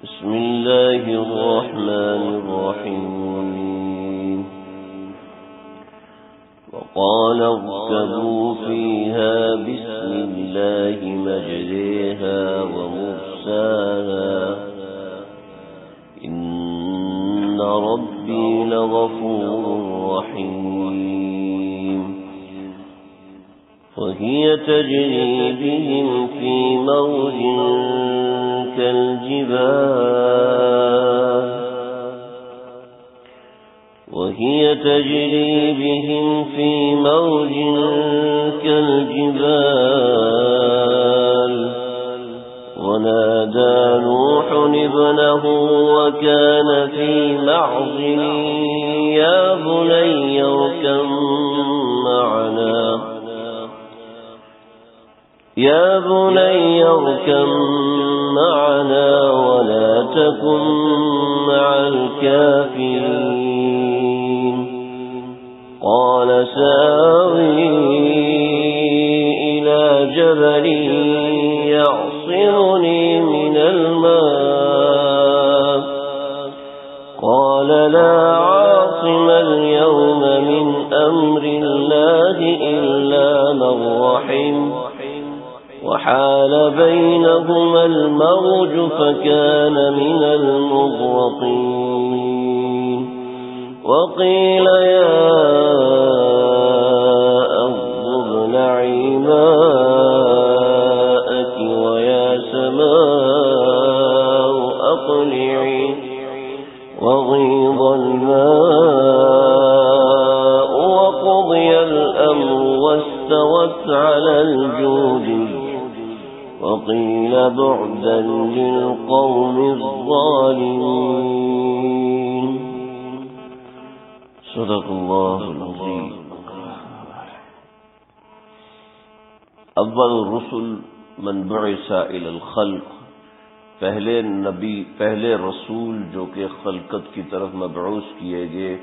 بسم الله الرحمن الرحيم وقال اركبوا فيها بسم الله مجريها ومرساها إن ربي لغفور رحيم وهي تجري بهم في موج كالجبال وهي تجري بهم في موج كالجبال ونادى نوح ابنه وكان في معزل يا بني اركب معنا ولا تكن مع الكافرين قال سآوي إلى جبل يعصمني من الماء قال لا عاصم اليوم من أمر الله إلا من رحم وحال بينهما الموج فكان من المغرقين وقيل يا أرض ابلعي ماءك ويا سماء أقلعي وغيض الماء وقضي الأمر واستوت على الجود وقيل بعدا للقوم الظالمين صدق الله العظيم. اول الرسل من بعث الى الخلق، پہلے نبی، پہلے رسول جو کہ خلقت کی طرف مبعوث کیے گئے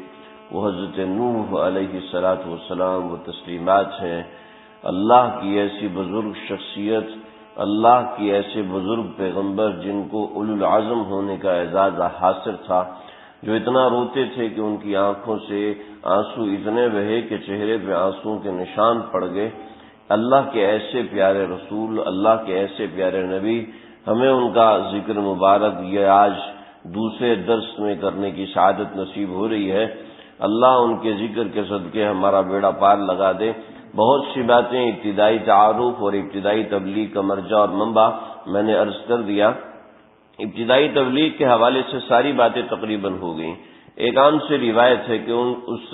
وہ حضرت نوح علیہ الصلاۃ والسلام و تسلیمات ہیں. اللہ کی ایسی بزرگ شخصیت، اللہ کی ایسے بزرگ پیغمبر جن کو اولو العزم ہونے کا اعزاز حاصل تھا، جو اتنا روتے تھے کہ ان کی آنکھوں سے آنسو اتنے بہے کہ چہرے پہ آنسو کے نشان پڑ گئے. اللہ کے ایسے پیارے رسول، اللہ کے ایسے پیارے نبی، ہمیں ان کا ذکر مبارک یہ آج دوسرے درس میں کرنے کی سعادت نصیب ہو رہی ہے. اللہ ان کے ذکر کے صدقے ہمارا بیڑا پار لگا دے. بہت سی باتیں ابتدائی تعارف اور ابتدائی تبلیغ کا مرجع اور منبع میں نے عرض کر دیا. ابتدائی تبلیغ کے حوالے سے ساری باتیں تقریباً ہو گئیں. ایک عام سے روایت ہے کہ اس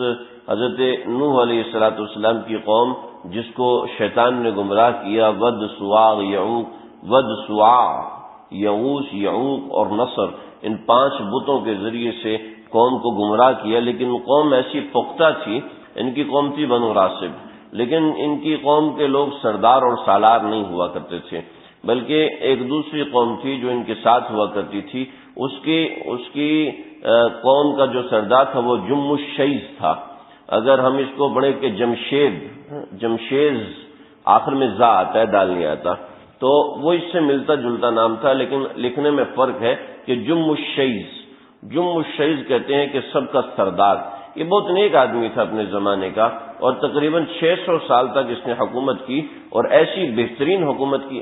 حضرت نوح علیہ الصلوۃ والسلام کی قوم جس کو شیطان نے گمراہ کیا، ود سواع یغوث یعوق اور نصر، ان 5 بتوں کے ذریعے سے قوم کو گمراہ کیا. لیکن قوم ایسی پختہ تھی، ان کی قوم تھی بنو راسب، لیکن ان کی قوم کے لوگ سردار اور سالار نہیں ہوا کرتے تھے، بلکہ ایک دوسری قوم تھی جو ان کے ساتھ ہوا کرتی تھی. اس کی قوم کا جو سردار تھا وہ جم الشیز تھا. اگر ہم اس کو پڑھیں کہ جمشیز آخر میں زا آتا ہے، دال نہیں آتا، تو وہ اس سے ملتا جلتا نام تھا، لیکن لکھنے میں فرق ہے کہ جم الشیز کہتے ہیں کہ سب کا سردار. یہ بہت نیک آدمی تھا اپنے زمانے کا، اور تقریباً 600 سال تک اس نے حکومت کی، اور ایسی بہترین حکومت کی.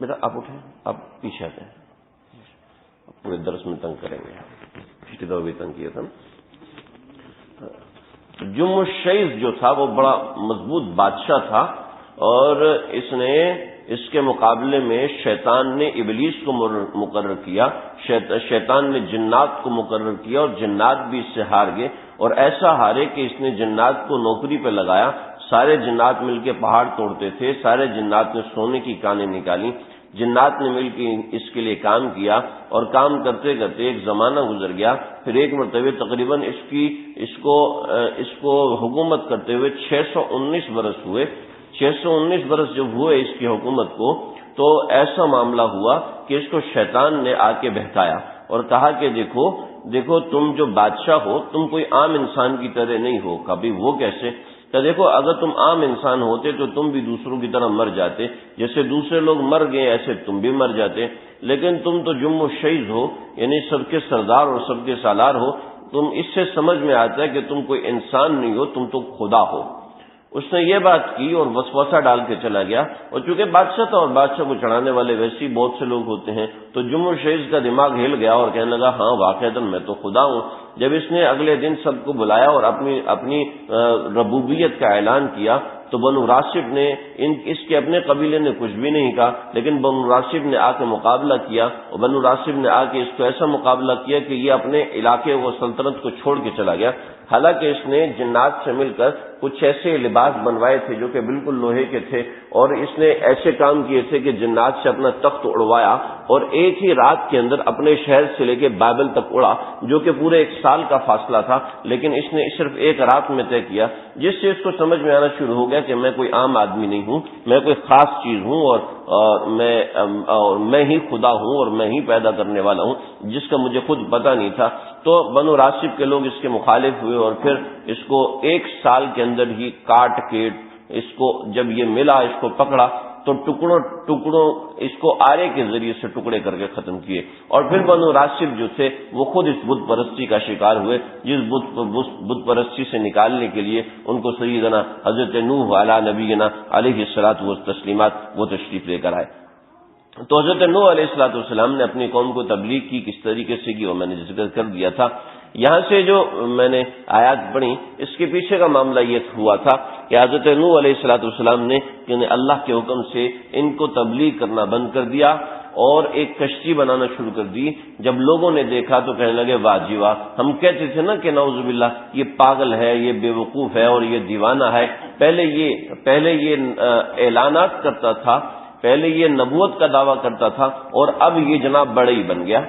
بیٹا آپ اٹھیں، آپ پیچھے آتے ہیں، پورے درس میں تنگ کریں گے، پچھلی دفعہ بھی تنگ کیا تھا. جم الشیز جو تھا وہ بڑا مضبوط بادشاہ تھا، اور اس کے مقابلے میں شیطان نے ابلیس کو مقرر کیا، شیطان نے جنات کو مقرر کیا، اور جنات بھی اس سے ہار گئے. اور ایسا ہارے کہ اس نے جنات کو نوکری پہ لگایا. سارے جنات مل کے پہاڑ توڑتے تھے، سارے جنات نے سونے کی کانیں نکالی، جنات نے مل کے اس کے لیے کام کیا، اور کام کرتے کرتے ایک زمانہ گزر گیا. پھر ایک مرتبہ تقریباً اس کو حکومت کرتے ہوئے 619 برس ہوئے. 619 برس جب ہوئے اس کی حکومت کو، تو ایسا معاملہ ہوا کہ اس کو شیطان نے آ کے بہکایا اور کہا کہ دیکھو تم جو بادشاہ ہو تم کوئی عام انسان کی طرح نہیں ہو. کبھی وہ کیسے؟ کہ دیکھو اگر تم عام انسان ہوتے تو تم بھی دوسروں کی طرح مر جاتے، جیسے دوسرے لوگ مر گئے ایسے تم بھی مر جاتے، لیکن تم تو جم و شیز ہو، یعنی سب کے سردار اور سب کے سالار ہو، تم اس سے سمجھ میں آتا ہے کہ تم کوئی انسان نہیں ہو، تم تو خدا ہو۔ اس نے یہ بات کی اور وسوسہ ڈال کے چلا گیا، اور چونکہ بادشاہ تھا اور بادشاہ کو چڑھانے والے ویسے ہی بہت سے لوگ ہوتے ہیں، تو جم و شیز کا دماغ ہل گیا اور کہنے لگا ہاں واقعتاً میں تو خدا ہوں۔ جب اس نے اگلے دن سب کو بلایا اور اپنی ربوبیت کا اعلان کیا تو بنو راشد نے اس کے اپنے قبیلے نے کچھ بھی نہیں کہا، لیکن بنو راشد نے آ کے مقابلہ کیا، اور بنو راشد نے آ کے اس کو ایسا مقابلہ کیا کہ یہ اپنے علاقے و سلطنت کو چھوڑ کے چلا گیا۔ حالانکہ اس نے جنات سے مل کر کچھ ایسے لباس بنوائے تھے جو کہ بالکل لوہے کے تھے، اور اس نے ایسے کام کیے تھے کہ جنات سے اپنا تخت اڑوایا اور ایک ہی رات کے اندر اپنے شہر سے لے کے بابل تک اڑا، جو کہ پورے 1 سال کا فاصلہ تھا، لیکن اس نے صرف 1 رات میں طے کیا، جس سے اس کو سمجھ میں آنا شروع ہو گیا کہ میں کوئی عام آدمی نہیں ہوں، میں کوئی خاص چیز ہوں، اور میں ہی خدا ہوں اور میں ہی پیدا کرنے والا ہوں، جس کا مجھے خود پتہ نہیں تھا۔ تو بنو راشد کے لوگ اس کے مخالف ہوئے اور پھر اس کو 1 سال کے اندر ہی کاٹ کے اس کو جب یہ ملا، اس کو پکڑا تو ٹکڑوں اس کو آرے کے ذریعے سے ٹکڑے کر کے ختم کیے، اور پھر بنو راشد جو تھے وہ خود اس بت پرستی کا شکار ہوئے، جس بت پرستی سے نکالنے کے لیے ان کو سیدنا حضرت نوح علی نبینا علیہ الصلوۃ والتسلیمات وہ تشریف لے کر آئے۔ تو حضرت نوح علیہ الصلوۃ والسلام نے اپنی قوم کو تبلیغ کی، کس طریقے سے کی وہ میں نے ذکر کر دیا تھا۔ یہاں سے جو میں نے آیات پڑھی اس کے پیچھے کا معاملہ یہ ہوا تھا کہ حضرت نوح علیہ الصلوۃ والسلام نے اللہ کے حکم سے ان کو تبلیغ کرنا بند کر دیا اور ایک کشتی بنانا شروع کر دی۔ جب لوگوں نے دیکھا تو کہنے لگے واہ جی واہ، ہم کہتے تھے نا کہ نعوذ باللہ یہ پاگل ہے، یہ بے وقوف ہے اور یہ دیوانہ ہے، پہلے یہ اعلانات کرتا تھا، پہلے یہ نبوت کا دعویٰ کرتا تھا، اور اب یہ جناب بڑے ہی بن گیا۔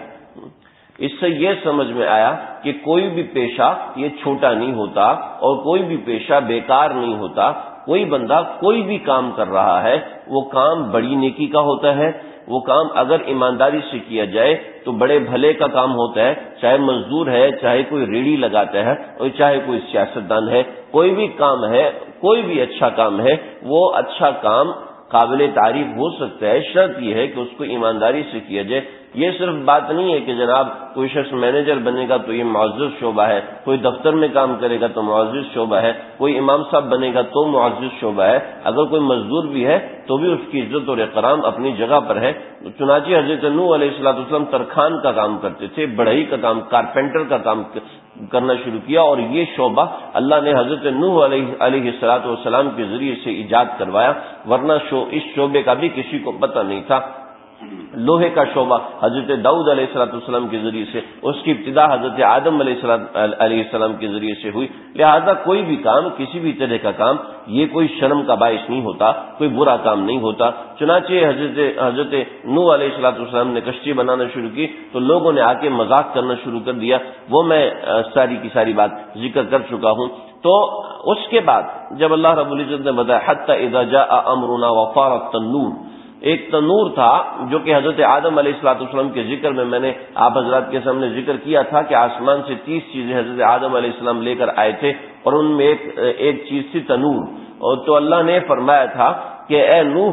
اس سے یہ سمجھ میں آیا کہ کوئی بھی پیشہ یہ چھوٹا نہیں ہوتا اور کوئی بھی پیشہ بیکار نہیں ہوتا۔ کوئی بندہ کوئی بھی کام کر رہا ہے وہ کام بڑی نیکی کا ہوتا ہے، وہ کام اگر ایمانداری سے کیا جائے تو بڑے بھلے کا کام ہوتا ہے، چاہے مزدور ہے، چاہے کوئی ریڑھی لگاتا ہے، اور چاہے کوئی سیاستدان ہے، کوئی بھی کام ہے، کوئی بھی اچھا کام ہے، وہ اچھا کام قابل تعریف ہو سکتا ہے، شرط یہ ہے کہ اس کو ایمانداری سے کیا جائے۔ یہ صرف بات نہیں ہے کہ جناب کوئی شخص مینیجر بنے گا تو یہ معزز شعبہ ہے، کوئی دفتر میں کام کرے گا تو معزز شعبہ ہے، کوئی امام صاحب بنے گا تو معزز شعبہ ہے، اگر کوئی مزدور بھی ہے تو بھی اس کی عزت اور احترام اپنی جگہ پر ہے۔ چنانچہ حضرت نوح علیہ السلام ترخان کا کام کرتے تھے، بڑھئی کا کام، کارپینٹر کا کام کرنا شروع کیا، اور یہ شعبہ اللہ نے حضرت نوح علیہ السلام کے ذریعے سے ایجاد کروایا، ورنہ اس شعبے کا بھی کسی کو پتہ نہیں تھا۔ لوہے کا شعبہ حضرت داؤد علیہ السلام کے ذریعے سے، اس کی ابتدا حضرت آدم علیہ السلام کے ذریعے سے ہوئی، لہذا کوئی بھی کام، کسی بھی طرح کا کام، یہ کوئی شرم کا باعث نہیں ہوتا، کوئی برا کام نہیں ہوتا۔ چنانچہ حضرت نوح علیہ السلام نے کشتی بنانا شروع کی تو لوگوں نے آ کے مذاق کرنا شروع کر دیا، وہ میں ساری کی ساری بات ذکر کر چکا ہوں۔ تو اس کے بعد جب اللہ رب العزت نے بتایا حتی اذا جاء امرنا وفارت التنور، ایک تنور تھا جو کہ حضرت آدم علیہ السلام کے ذکر میں نے آپ حضرات کے سامنے ذکر کیا تھا کہ آسمان سے 30 چیزیں حضرت آدم علیہ السلام لے کر آئے تھے، اور ان میں ایک چیز تھی تنور، اور تو اللہ نے فرمایا تھا کہ اے نوح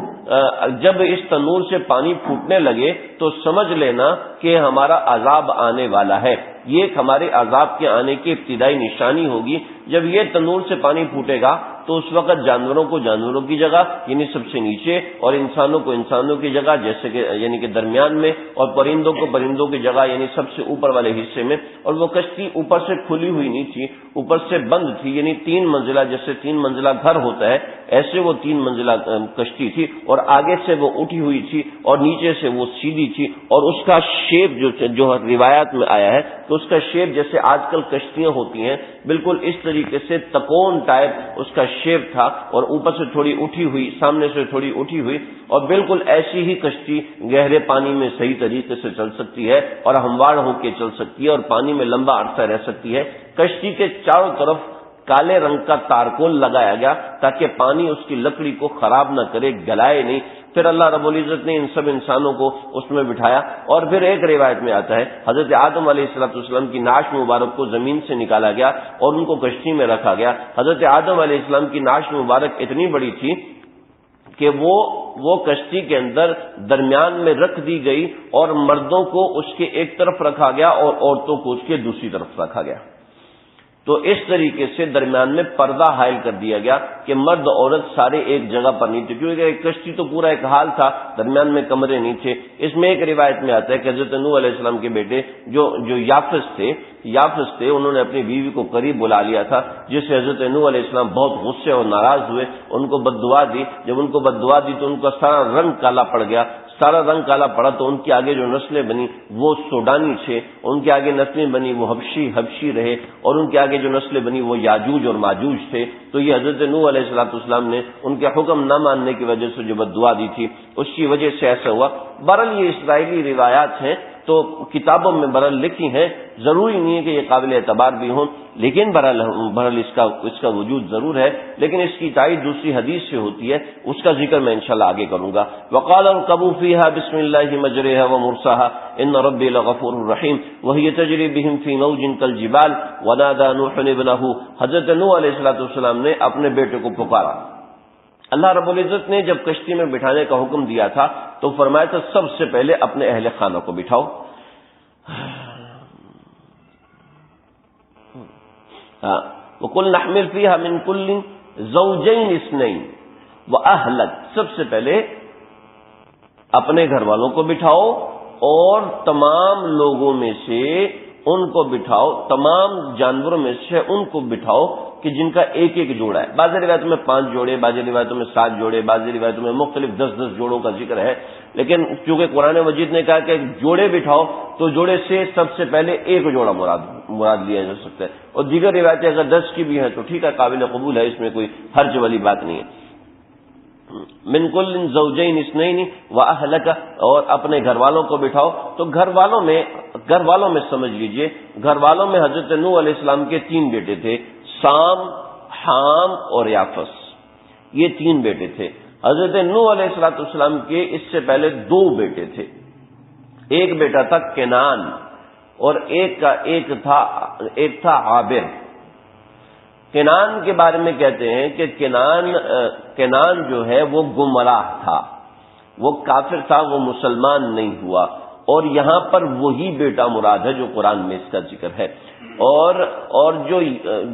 جب اس تنور سے پانی پھوٹنے لگے تو سمجھ لینا کہ ہمارا عذاب آنے والا ہے، یہ ہمارے عذاب کے آنے کی ابتدائی نشانی ہوگی۔ جب یہ تنور سے پانی پھوٹے گا تو اس وقت جانوروں کو جانوروں کی جگہ یعنی سب سے نیچے، اور انسانوں کو انسانوں کی جگہ جیسے کہ یعنی کہ درمیان میں، اور پرندوں کو پرندوں کی جگہ یعنی سب سے اوپر والے حصے میں۔ اور وہ کشتی اوپر سے کھلی ہوئی نہیں تھی، اوپر سے بند تھی، یعنی 3 منزلہ، جیسے 3 منزلہ گھر ہوتا ہے ایسے وہ 3 منزلہ کشتی تھی، اور آگے سے وہ اٹھی ہوئی تھی اور نیچے سے وہ سیدھی تھی، اور اس کا شیپ جو روایات میں آیا ہے تو اس کا شیپ جیسے آج کل کشتیاں ہوتی ہیں بالکل اس طریقے سے تکون ٹائپ اس کا شیپ تھا، اور اوپر سے تھوڑی اٹھی ہوئی، سامنے سے تھوڑی اٹھی ہوئی، اور بالکل ایسی ہی کشتی گہرے پانی میں صحیح طریقے سے چل سکتی ہے اور ہموار ہو کے چل سکتی ہے اور پانی میں لمبا عرصہ رہ سکتی ہے۔ کشتی کے چاروں طرف کالے رنگ کا تارکول لگایا گیا تاکہ پانی اس کی لکڑی کو خراب نہ کرے، گلائے نہیں۔ پھر اللہ رب العزت نے ان سب انسانوں کو اس میں بٹھایا، اور پھر ایک روایت میں آتا ہے حضرت آدم علیہ السلام کی نعش مبارک کو زمین سے نکالا گیا اور ان کو کشتی میں رکھا گیا۔ حضرت آدم علیہ السلام کی نعش مبارک اتنی بڑی تھی کہ وہ کشتی کے اندر درمیان میں رکھ دی گئی، اور مردوں کو اس کے ایک طرف رکھا گیا اور عورتوں کو اس کے دوسری طرف رکھا گیا۔ تو اس طریقے سے درمیان میں پردہ حائل کر دیا گیا کہ مرد عورت سارے ایک جگہ پر نہیں تھے، کیونکہ ایک کشتی تو پورا ایک حال تھا، درمیان میں کمرے نہیں تھے۔ اس میں ایک روایت میں آتا ہے کہ حضرت نوح علیہ السلام کے بیٹے جو یافس تھے انہوں نے اپنی بیوی کو قریب بلا لیا تھا، جس سے حضرت نوح علیہ السلام بہت غصے اور ناراض ہوئے، ان کو بد دعا دی۔ جب ان کو بد دعا دی تو ان کا سارا رنگ کالا پڑ گیا، سارا رنگ کالا پڑا تو ان کے آگے جو نسلیں بنی وہ سوڈانی تھے، ان کے آگے نسلیں بنی وہ حبشی رہے، اور ان کے آگے جو نسلیں بنی وہ یاجوج اور ماجوج تھے۔ تو یہ حضرت نوح علیہ السلام نے ان کے حکم نہ ماننے کی وجہ سے جو بد دعا دی تھی اس کی وجہ سے ایسا ہوا۔ بہرحال یہ اسرائیلی روایات ہیں تو کتابوں میں بہرحال لکھی ہیں، ضروری نہیں ہے کہ یہ قابل اعتبار بھی ہوں، لیکن بہرحال اس کا وجود ضرور ہے، لیکن اس کی تائید دوسری حدیث سے ہوتی ہے، اس کا ذکر میں انشاءاللہ آگے کروں گا۔ وقال اركبوا فيها بسم الله مجريها ومرساها ان ربي لغفور رحيم وهي تجري بهم في موج كالجبال ونادى نوح ابنه۔ حضرت نوح علیہ السلام نے اپنے بیٹے کو پکارا۔ اللہ رب العزت نے جب کشتی میں بٹھانے کا حکم دیا تھا تو فرمایا تھا سب سے پہلے اپنے اہل خانہ کو بٹھاؤ۔ وَقُلْ نَحْمِلْ فِيهَا مِنْ كُلٍّ زَوْجَيْنِ اثْنَيْنِ وَأَهْلَكَ، سب سے پہلے اپنے گھر والوں کو بٹھاؤ اور تمام لوگوں میں سے ان کو بٹھاؤ، تمام جانوروں میں سے ان کو بٹھاؤ کہ جن کا ایک ایک جوڑا ہے۔ بعض روایتوں میں 5 جوڑے، بعض روایتوں میں 7 جوڑے، بعض روایتوں میں مختلف 10 جوڑوں کا ذکر ہے، لیکن چونکہ قرآن مجید نے کہا کہ جوڑے بٹھاؤ تو جوڑے سے سب سے پہلے ایک جوڑا مراد لیا جا سکتا ہے، اور دیگر روایتیں اگر 10 کی بھی ہیں تو ٹھیک ہے، قابل قبول ہے، اس میں کوئی حرج والی بات نہیں ہے۔ من کل زوجین اثنین واہلک، اور اپنے گھر والوں کو بٹھاؤ۔ تو گھر والوں میں سمجھ لیجئے، گھر والوں میں حضرت نوح علیہ السلام کے 3 بیٹے تھے، سام، حام اور یافس، یہ 3 بیٹے تھے۔ حضرت نوح علیہ السلام کے اس سے پہلے 2 بیٹے تھے، ایک بیٹا تھا کنان اور ایک تھا عابر۔ کنان کے بارے میں کہتے ہیں کہ کنان جو ہے وہ گمراہ تھا، وہ کافر تھا، وہ مسلمان نہیں ہوا، اور یہاں پر وہی بیٹا مراد ہے جو قرآن میں اس کا ذکر ہے۔ اور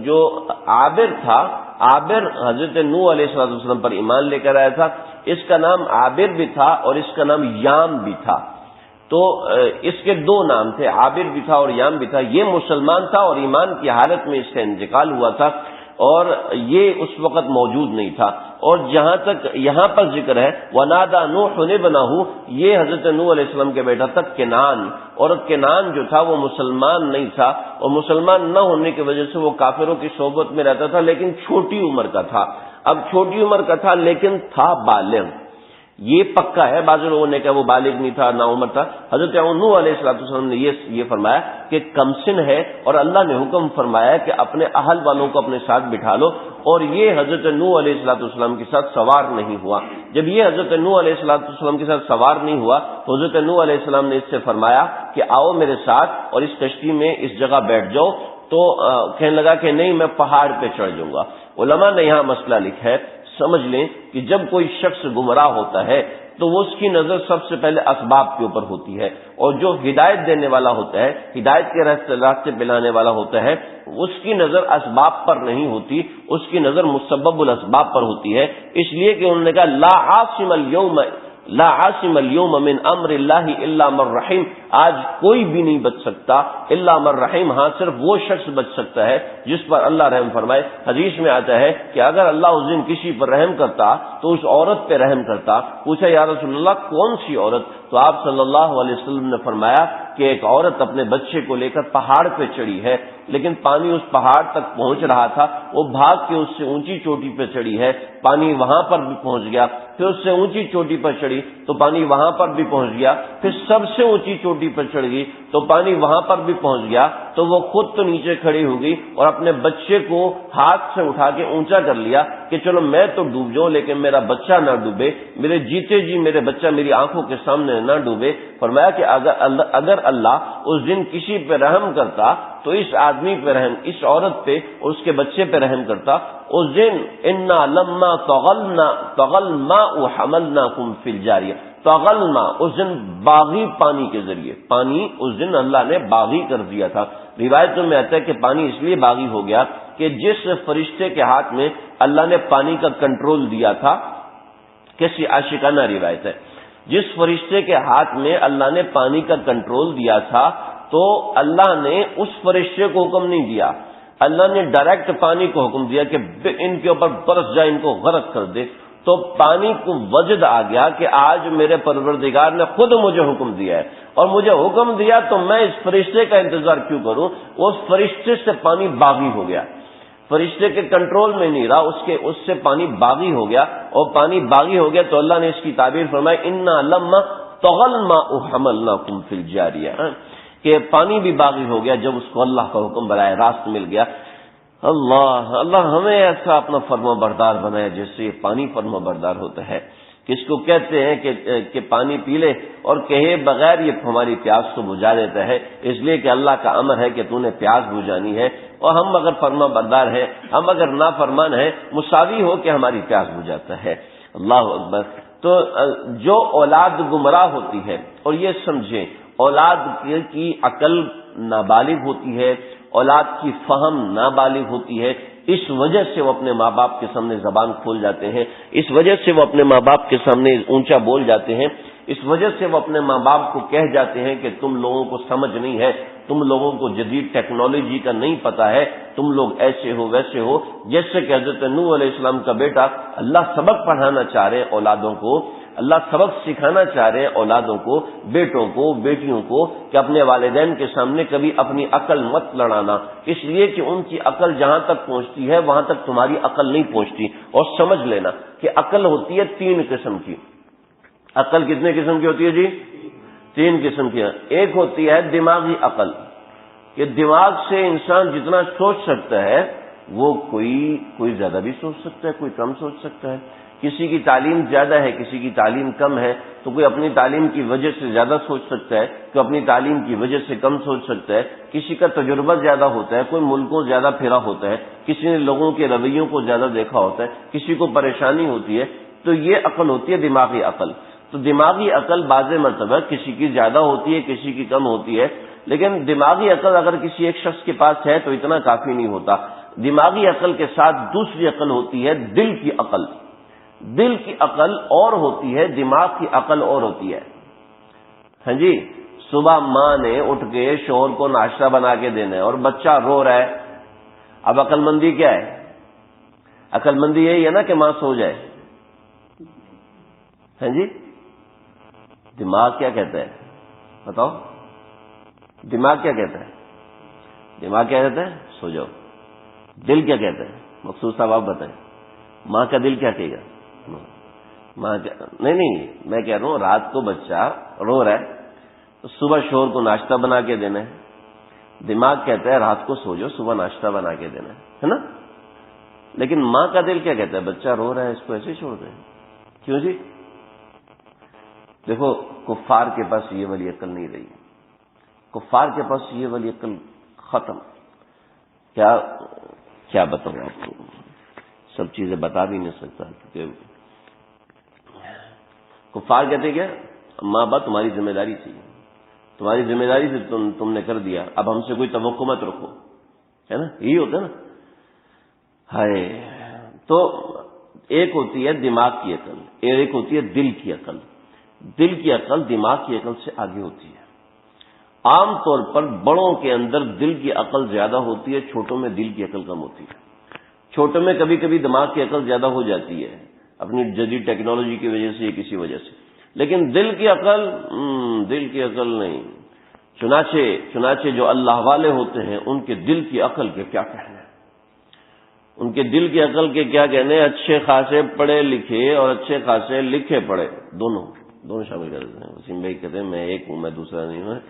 جو عابر تھا، عابر حضرت نوح علیہ السلام پر ایمان لے کر آیا تھا، اس کا نام عابر بھی تھا اور اس کا نام یام بھی تھا۔ تو اس کے 2 نام تھے، عابر بھی تھا اور یام بھی تھا۔ یہ مسلمان تھا اور ایمان کی حالت میں اس کا انتقال ہوا تھا، اور یہ اس وقت موجود نہیں تھا۔ اور جہاں تک یہاں پر ذکر ہے وَنَادَى نُوحٌ ابْنَهُ، یہ حضرت نوح علیہ السلام کے بیٹا تھا کنان، اور کنان جو تھا وہ مسلمان نہیں تھا، اور مسلمان نہ ہونے کی وجہ سے وہ کافروں کی صحبت میں رہتا تھا، لیکن چھوٹی عمر کا تھا۔ اب چھوٹی عمر کا تھا لیکن تھا بالغ، یہ پکا ہے۔ بعض لوگوں نے کہا وہ بالغ نہیں تھا، نا عمر تھا۔ حضرت نوح علیہ السلام نے یہ فرمایا کہ کم سن ہے، اور اللہ نے حکم فرمایا کہ اپنے اہل والوں کو اپنے ساتھ بٹھا لو، اور یہ حضرت نوح علیہ السلام کے ساتھ سوار نہیں ہوا۔ جب یہ حضرت نوح علیہ السلام کے ساتھ سوار نہیں ہوا تو حضرت نوح علیہ السلام نے اس سے فرمایا کہ آؤ میرے ساتھ اور اس کشتی میں اس جگہ بیٹھ جاؤ۔ تو کہنے لگا کہ نہیں، میں پہاڑ پہ چڑھ جاؤں گا۔ علماء نے یہاں مسئلہ لکھا ہے، سمجھ لیں کہ جب کوئی شخص گمراہ ہوتا ہے تو اس کی نظر سب سے پہلے اسباب کے اوپر ہوتی ہے، اور جو ہدایت دینے والا ہوتا ہے، ہدایت کے راستے پہ لانے والا ہوتا ہے، اس کی نظر اسباب پر نہیں ہوتی، اس کی نظر مسبب الاسباب پر ہوتی ہے۔ اس لیے کہ انہوں نے کہا لا عاصم اليوم من امر اللہ الا من رحم، آج کوئی بھی نہیں بچ سکتا الا من رحم، ہاں صرف وہ شخص بچ سکتا ہے جس پر اللہ رحم فرمائے۔ حدیث میں آتا ہے کہ اگر اللہ اس دن کسی پر رحم کرتا تو اس عورت پہ رحم کرتا۔ پوچھا یا رسول اللہ کون سی عورت؟ تو آپ صلی اللہ علیہ وسلم نے فرمایا کہ ایک عورت اپنے بچے کو لے کر پہاڑ پہ چڑھی ہے، لیکن پانی اس پہاڑ تک پہنچ رہا تھا، وہ بھاگ کے اس سے اونچی چوٹی پہ چڑھی ہے، پانی وہاں پر بھی پہنچ گیا، پھر اس سے اونچی چوٹی پر چڑھی تو پانی وہاں پر بھی پہنچ گیا، پھر سب سے اونچی چوٹی پر چڑھ گئی تو پانی وہاں پر بھی پہنچ گیا، تو وہ خود تو نیچے کھڑی ہو گئی اور اپنے بچے کو ہاتھ سے اٹھا کے اونچا کر لیا کہ چلو میں تو ڈوب جاؤں لیکن میرا بچہ نہ ڈوبے، میرے جیتے جی میرے بچہ میری آنکھوں کے سامنے نہ ڈوبے۔ فرمایا کہ اگر اللہ اس دن کسی پہ رحم کرتا تو اس آدمی پہ رحم، اس عورت پہ اور اس کے بچے پہ رحم کرتا۔ اس دن انا لما طغى الماء حملناكم في الجاریہ، طغى الماء، اس دن باغی پانی کے ذریعے، پانی اس دن اللہ نے باغی کر دیا تھا۔ روایتوں میں آتا ہے کہ پانی اس لیے باغی ہو گیا کہ جس فرشتے کے ہاتھ میں اللہ نے پانی کا کنٹرول دیا تھا، کیسی عاشقانہ روایت ہے، جس فرشتے کے ہاتھ میں اللہ نے پانی کا کنٹرول دیا تھا تو اللہ نے اس فرشتے کو حکم نہیں دیا، اللہ نے ڈائریکٹ پانی کو حکم دیا کہ ان کے اوپر برس جائے، ان کو غرق کر دے۔ تو پانی کو وجد آ گیا کہ آج میرے پروردگار نے خود مجھے حکم دیا ہے، اور مجھے حکم دیا تو میں اس فرشتے کا انتظار کیوں کروں؟ اس فرشتے سے پانی باغی ہو گیا، فرشتے کے کنٹرول میں نہیں رہا، اس سے پانی باغی ہو گیا، اور پانی باغی ہو گیا تو اللہ نے اس کی تعبیر فرمائی انا لما طغى الماء حملناكم في الجاریہ، کہ پانی بھی باغی ہو گیا جب اس کو اللہ کا حکم براہ راست مل گیا۔ اللہ ہمیں ایسا اپنا فرما بردار بنائے جیسے یہ پانی فرما بردار ہوتا ہے، کس کو کہتے ہیں کہ پانی پی لے اور کہے بغیر یہ ہماری پیاس کو بجھا دیتا ہے، اس لیے کہ اللہ کا امر ہے کہ تو نے پیاس بجھانی ہے، اور ہم اگر فرما بردار ہیں، ہم اگر نافرمان ہیں، مساوی ہو کہ ہماری پیاس بجھاتا ہے۔ اللہ اکبر۔ تو جو اولاد گمراہ ہوتی ہے، اور یہ سمجھیں اولاد کی عقل نابالغ ہوتی ہے، اولاد کی فہم نابالغ ہوتی ہے، اس وجہ سے وہ اپنے ماں باپ کے سامنے زبان کھول جاتے ہیں، اس وجہ سے وہ اپنے ماں باپ کے سامنے اونچا بول جاتے ہیں، اس وجہ سے وہ اپنے ماں باپ کو کہہ جاتے ہیں کہ تم لوگوں کو سمجھ نہیں ہے، تم لوگوں کو جدید ٹیکنالوجی کا نہیں پتا ہے، تم لوگ ایسے ہو ویسے ہو۔ جیسے کہ حضرت نوح علیہ السلام کا بیٹا، اللہ سبق پڑھانا چاہ رہے ہیں اولادوں کو، اللہ سبق سکھانا چاہ رہے ہیں اولادوں کو، بیٹوں کو بیٹیوں کو، کہ اپنے والدین کے سامنے کبھی اپنی عقل مت لڑانا، اس لیے کہ ان کی عقل جہاں تک پہنچتی ہے وہاں تک تمہاری عقل نہیں پہنچتی۔ اور سمجھ لینا کہ عقل ہوتی ہے 3 قسم کی۔ عقل کتنے قسم کی ہوتی ہے جی؟ 3 قسم کی۔ ایک ہوتی ہے دماغی عقل، کہ دماغ سے انسان جتنا سوچ سکتا ہے وہ کوئی زیادہ بھی سوچ سکتا ہے، کوئی کم سوچ سکتا ہے۔ کسی کی تعلیم زیادہ ہے، کسی کی تعلیم کم ہے، تو کوئی اپنی تعلیم کی وجہ سے زیادہ سوچ سکتا ہے، کوئی اپنی تعلیم کی وجہ سے کم سوچ سکتا ہے۔ کسی کا تجربہ زیادہ ہوتا ہے، کوئی ملکوں زیادہ پھرا ہوتا ہے، کسی نے لوگوں کے رویوں کو زیادہ دیکھا ہوتا ہے، کسی کو پریشانی ہوتی ہے، تو یہ عقل ہوتی ہے دماغی عقل۔ تو دماغی عقل بعض مرتبہ کسی کی زیادہ ہوتی ہے، کسی کی کم ہوتی ہے، لیکن دماغی عقل اگر کسی ایک شخص کے پاس ہے تو اتنا کافی نہیں ہوتا۔ دماغی عقل کے ساتھ دوسری عقل ہوتی ہے دل کی عقل۔ دل کی عقل اور ہوتی ہے، دماغ کی عقل اور ہوتی ہے۔ ہاں جی، صبح ماں نے اٹھ کے شوہر کو ناشتہ بنا کے دینا ہے اور بچہ رو رہا ہے، اب عقل مندی کیا ہے؟ عقل مندی یہی ہے نا کہ ماں سو جائے۔ ہاں جی، دماغ کیا کہتا ہے بتاؤ؟ دماغ کیا کہتا ہے؟ دماغ کیا کہتا ہے؟ سو جاؤ۔ دل کیا کہتا ہے؟ مقصود صاحب آپ بتائیں، ماں کا دل کیا کہے گا؟ ماں نہیں، میں کہہ رہا ہوں رات کو بچہ رو رہا ہے تو صبح شوہر کو ناشتہ بنا کے دینا ہے، دماغ کہتا ہے رات کو سو جاؤ، صبح ناشتہ بنا کے دینا ہے نا؟ لیکن ماں کا دل کیا کہتا ہے؟ بچہ رو رہا ہے، اس کو ایسے چھوڑ دیں۔ کیوں جی؟ دیکھو کفار کے پاس یہ والی عقل نہیں رہی، کفار کے پاس یہ والی عقل ختم۔ کیا بتاؤں آپ کو، سب چیزیں بتا بھی نہیں سکتا، کیونکہ کفار کہتے کیا؟ ماں باپ تمہاری ذمہ داری تھی، تمہاری ذمہ داری سے تم نے کر دیا، اب ہم سے کوئی توقع مت رکھو، ہے نا؟ یہی ہوتا ہے نا۔ ہائے، تو ایک ہوتی ہے دماغ کی عقل، ایک ہوتی ہے دل کی عقل۔ دل کی عقل دماغ کی عقل سے آگے ہوتی ہے۔ عام طور پر بڑوں کے اندر دل کی عقل زیادہ ہوتی ہے، چھوٹوں میں دل کی عقل کم ہوتی ہے۔ چھوٹوں میں کبھی کبھی دماغ کی عقل زیادہ ہو جاتی ہے اپنی جدید ٹیکنالوجی کی وجہ سے یا کسی وجہ سے، لیکن دل کی عقل نہیں۔ چنانچہ جو اللہ والے ہوتے ہیں ان کے دل کی عقل کے کیا کہنے، ان کے دل کی عقل کے کیا کہنے، اچھے خاصے پڑھے لکھے اور اچھے خاصے لکھے پڑھے، دونوں شامل کر دیتے ہیں۔ وسیم بھائی کہتے ہیں میں ایک ہوں، میں دوسرا نہیں ہوں۔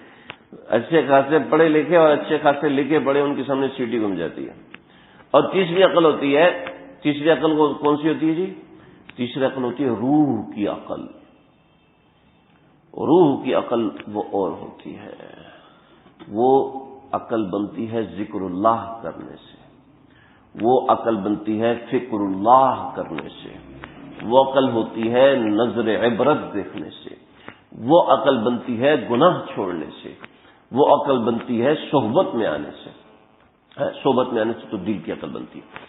اچھے خاصے پڑھے لکھے اور اچھے خاصے لکھے پڑھے، ان کے سامنے سیٹی گم جاتی ہے۔ اور تیسری عقل ہوتی ہے، تیسری عقل کون سی ہوتی ہے جی؟ تیسری عقل ہوتی ہے روح کی عقل۔ روح کی عقل وہ اور ہوتی ہے، وہ عقل بنتی ہے ذکر اللہ کرنے سے، وہ عقل بنتی ہے فکر اللہ کرنے سے، وہ عقل ہوتی ہے نظر عبرت دیکھنے سے، وہ عقل بنتی ہے گناہ چھوڑنے سے، وہ عقل بنتی ہے صحبت میں آنے سے۔ صحبت میں آنے سے تو دل کی عقل بنتی ہے۔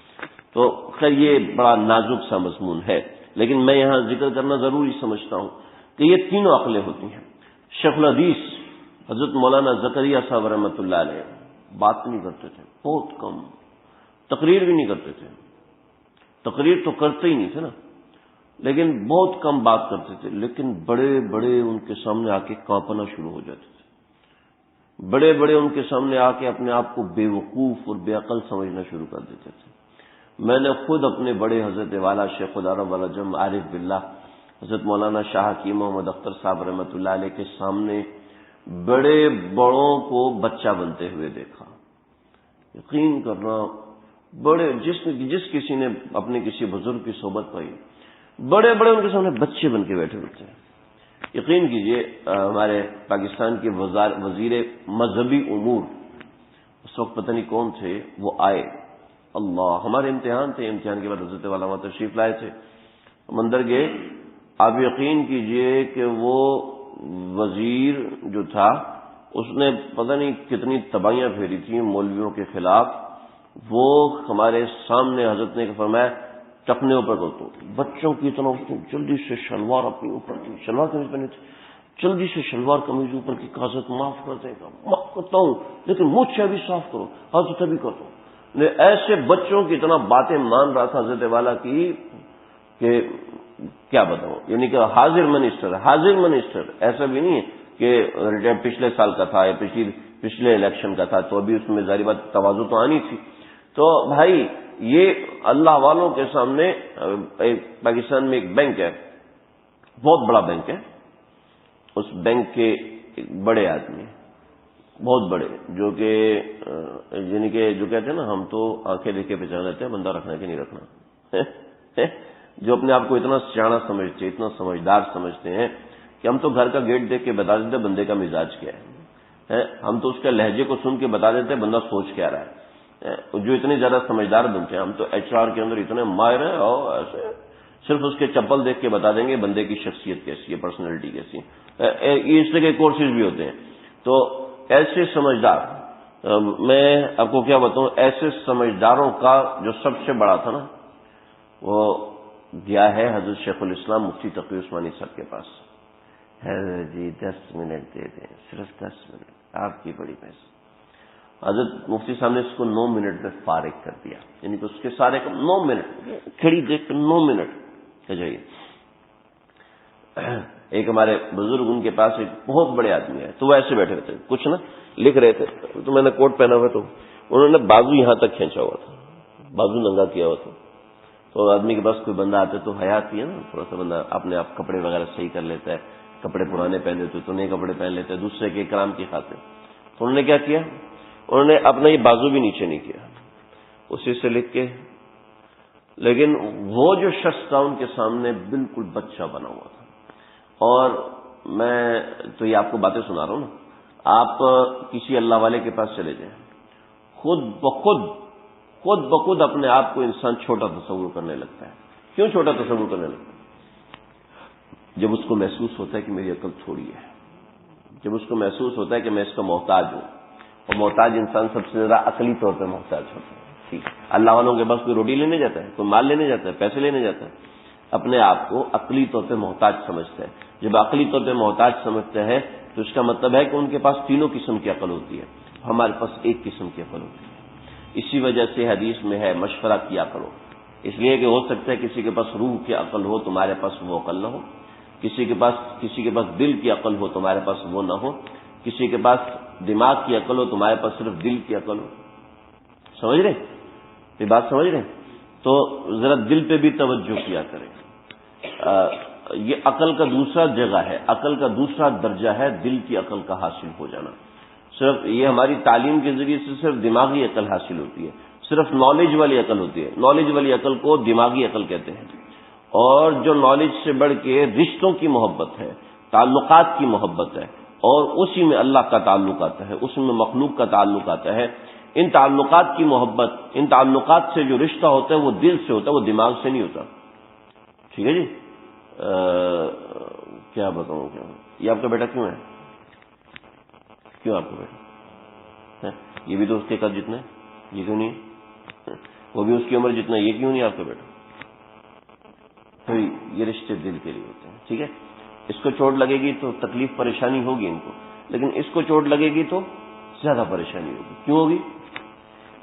تو خیر یہ بڑا نازک سا مضمون ہے، لیکن میں یہاں ذکر کرنا ضروری سمجھتا ہوں کہ یہ تینوں عقلیں ہوتی ہیں۔ شیخ الحدیث حضرت مولانا زکریہ صاحب رحمۃ اللہ علیہ بات نہیں کرتے تھے، بہت کم، تقریر بھی نہیں کرتے تھے، تقریر تو کرتے ہی نہیں تھے نا، لیکن بہت کم بات کرتے تھے، لیکن بڑے بڑے ان کے سامنے آ کے کانپنا شروع ہو جاتے تھے، بڑے بڑے ان کے سامنے آ کے اپنے آپ کو بے وقوف اور بے عقل سمجھنا شروع کر دیتے تھے۔ میں نے خود اپنے بڑے حضرت والا شیخ العرب والعجم عارف باللہ حضرت مولانا شاہ حکیم محمد اختر صاحب رحمۃ اللہ علیہ کے سامنے بڑے بڑوں کو بچہ بنتے ہوئے دیکھا۔ یقین کرنا، بڑے جس کسی نے اپنے کسی بزرگ کی صحبت پائی، بڑے بڑے ان کے سامنے بچے بن کے بیٹھے ہوتے ہیں۔ یقین کیجئے ہمارے پاکستان کے وزیر مذہبی امور اس وقت پتہ نہیں کون تھے، وہ آئے، اللہ ہمارے امتحان تھے، امتحان کے بعد حضرت والا وہاں تشریف لائے تھے، ہم اندر گئے۔ آپ یقین کیجئے کہ وہ وزیر جو تھا اس نے پتہ نہیں کتنی تباہیاں پھیری تھیں مولویوں کے خلاف۔ وہ ہمارے سامنے حضرت نے فرمایا ٹخنے اوپر کرو، بچوں کی طرح جلدی سے شلوار اپنی اوپر کی، شلوار قمیض پہنے تھے، جلدی سے شلوار قمیض اوپر کی حضرت معاف کر دے گا، معاف کرتا ہوں لیکن مجھ سے ابھی صاف کرو، حضرت ابھی کرتا ہوں۔ ایسے بچوں کی طرح باتیں مان رہا تھا حضرت والا کی کہ کیا بتاؤں، یعنی کہ حاضر منسٹر ایسا بھی نہیں ہے کہ پچھلے سال کا تھا یا پچھلے الیکشن کا تھا، تو ابھی اس میں ظاہر بات تواضع تو آنی تھی۔ تو بھائی یہ اللہ والوں کے سامنے، پاکستان میں ایک بینک ہے، بہت بڑا بینک ہے، اس بینک کے ایک بڑے آدمی، بہت بڑے، جو کہ یعنی کہ جو کہتے ہیں نا ہم تو آنکھیں دیکھ کے پہچان لیتے ہیں بندہ رکھنا کہ نہیں رکھنا، جو اپنے آپ کو اتنا سیاںا سمجھتے، اتنا سمجھدار سمجھتے ہیں کہ ہم تو گھر کا گیٹ دیکھ کے بتا دیتے بندے کا مزاج کیا ہے، ہم تو اس کے لہجے کو سن کے بتا دیتے بندہ سوچ کیا رہا ہے۔ جو اتنے زیادہ سمجھدار بنتے ہیں، ہم تو ایچ آر کے اندر اتنے ماہر ہیں اور ایسے صرف اس کے چپل دیکھ کے بتا دیں گے بندے کی شخصیت کیسی ہے، پرسنالٹی کیسی ہے، اس طرح کے کورسز بھی ہوتے ہیں۔ تو ایسے سمجھدار، میں آپ کو کیا بتاؤں، ایسے سمجھداروں کا جو سب سے بڑا تھا نا، وہ گیا ہے حضرت شیخ الاسلام مفتی تقی عثمانی صاحب کے پاس۔ جی 10 منٹ دے دیں، صرف 10 منٹ، آپ کی بڑی پیسے۔ حضرت مفتی صاحب نے اس کو 9 منٹ میں فارغ کر دیا، یعنی کہ اس کے سارے کا 9 منٹ کھڑی دیکھ کر 9 منٹ کہ جائیے۔ ایک ہمارے بزرگ ان کے پاس ایک بہت بڑے آدمی ہے، تو وہ ایسے بیٹھے تھے، کچھ نا لکھ رہے تھے، تو میں نے کوٹ پہنا ہوا تو انہوں نے بازو یہاں تک کھینچا ہوا تھا، بازو ننگا کیا ہوا تھا۔ تو آدمی کے پاس کوئی بندہ آتا ہے تو حیات ہی ہے نا، تھوڑا سا بندہ اپنے آپ کپڑے وغیرہ صحیح کر لیتا ہے، کپڑے پرانے پہن لیتے تو نئے کپڑے پہن لیتے ہیں، دوسرے کے اکرام کی خاطر۔ تو انہوں نے کیا کیا، انہوں نے اپنا یہ بازو بھی نیچے نہیں کیا، اسی سے لکھ کے، لیکن وہ جو شخص تھا ان کے سامنے بالکل بچہ بنا ہوا تھا۔ اور میں تو یہ آپ کو باتیں سنا رہا ہوں نا، آپ کسی اللہ والے کے پاس چلے جائیں، خود بخود اپنے آپ کو انسان چھوٹا تصور کرنے لگتا ہے۔ کیوں چھوٹا تصور کرنے لگتا ہے؟ جب اس کو محسوس ہوتا ہے کہ میری عقل تھوڑی ہے، جب اس کو محسوس ہوتا ہے کہ میں اس کا محتاج ہوں، اور محتاج انسان سب سے زیادہ عقلی طور پہ محتاج ہوتا ہے۔ ٹھیک، اللہ والوں کے پاس کوئی روٹی لینے جاتا ہے، کوئی مال لینے جاتا ہے، پیسے لینے جاتا ہے، اپنے آپ کو عقلی طور پہ محتاج سمجھتا ہے۔ جب عقلی طور پہ محتاج سمجھتا ہے تو اس کا مطلب ہے کہ ان کے پاس تینوں قسم کی عقل ہوتی ہے، ہمارے پاس ایک قسم کی عقل ہوتی ہے۔ اسی وجہ سے حدیث میں ہے مشورہ کیا کرو، اس لیے کہ ہو سکتا ہے کسی کے پاس روح کی عقل ہو تمہارے پاس وہ عقل نہ ہو، کسی کے پاس دل کی عقل ہو تمہارے پاس وہ نہ ہو، کسی کے پاس دماغ کی عقل ہو تمہارے پاس صرف دل کی عقل ہو۔ سمجھ رہے یہ بات؟ سمجھ رہے تو ذرا دل پہ بھی توجہ کیا کریں. یہ عقل کا دوسرا جگہ ہے، عقل کا دوسرا درجہ ہے دل کی عقل کا حاصل ہو جانا. صرف یہ ہماری تعلیم کے ذریعے سے صرف دماغی عقل حاصل ہوتی ہے، صرف نالج والی عقل ہوتی ہے. نالج والی عقل کو دماغی عقل کہتے ہیں. اور جو نالج سے بڑھ کے رشتوں کی محبت ہے، تعلقات کی محبت ہے، اور اسی میں اللہ کا تعلق آتا ہے، اس میں مخلوق کا تعلق آتا ہے. ان تعلقات کی محبت، ان تعلقات سے جو رشتہ ہوتا ہے وہ دل سے ہوتا ہے، وہ دماغ سے نہیں ہوتا. ٹھیک ہے جی. کیا بتاؤں کیا یہ آپ کا بیٹا کیوں ہے؟ کیوں آپ کا بیٹا؟ یہ بھی تو اس کے قد جتنا ہے، یہ کیوں نہیں ہے؟ وہ بھی اس کی عمر جتنا ہے، یہ کیوں نہیں آپ کا بیٹا؟ تو یہ رشتے دل کے لیے ہوتے ہیں. ٹھیک ہے. اس کو چوٹ لگے گی تو تکلیف پریشانی ہوگی ان کو، لیکن اس کو چوٹ لگے گی تو زیادہ پریشانی ہوگی. کیوں ہوگی؟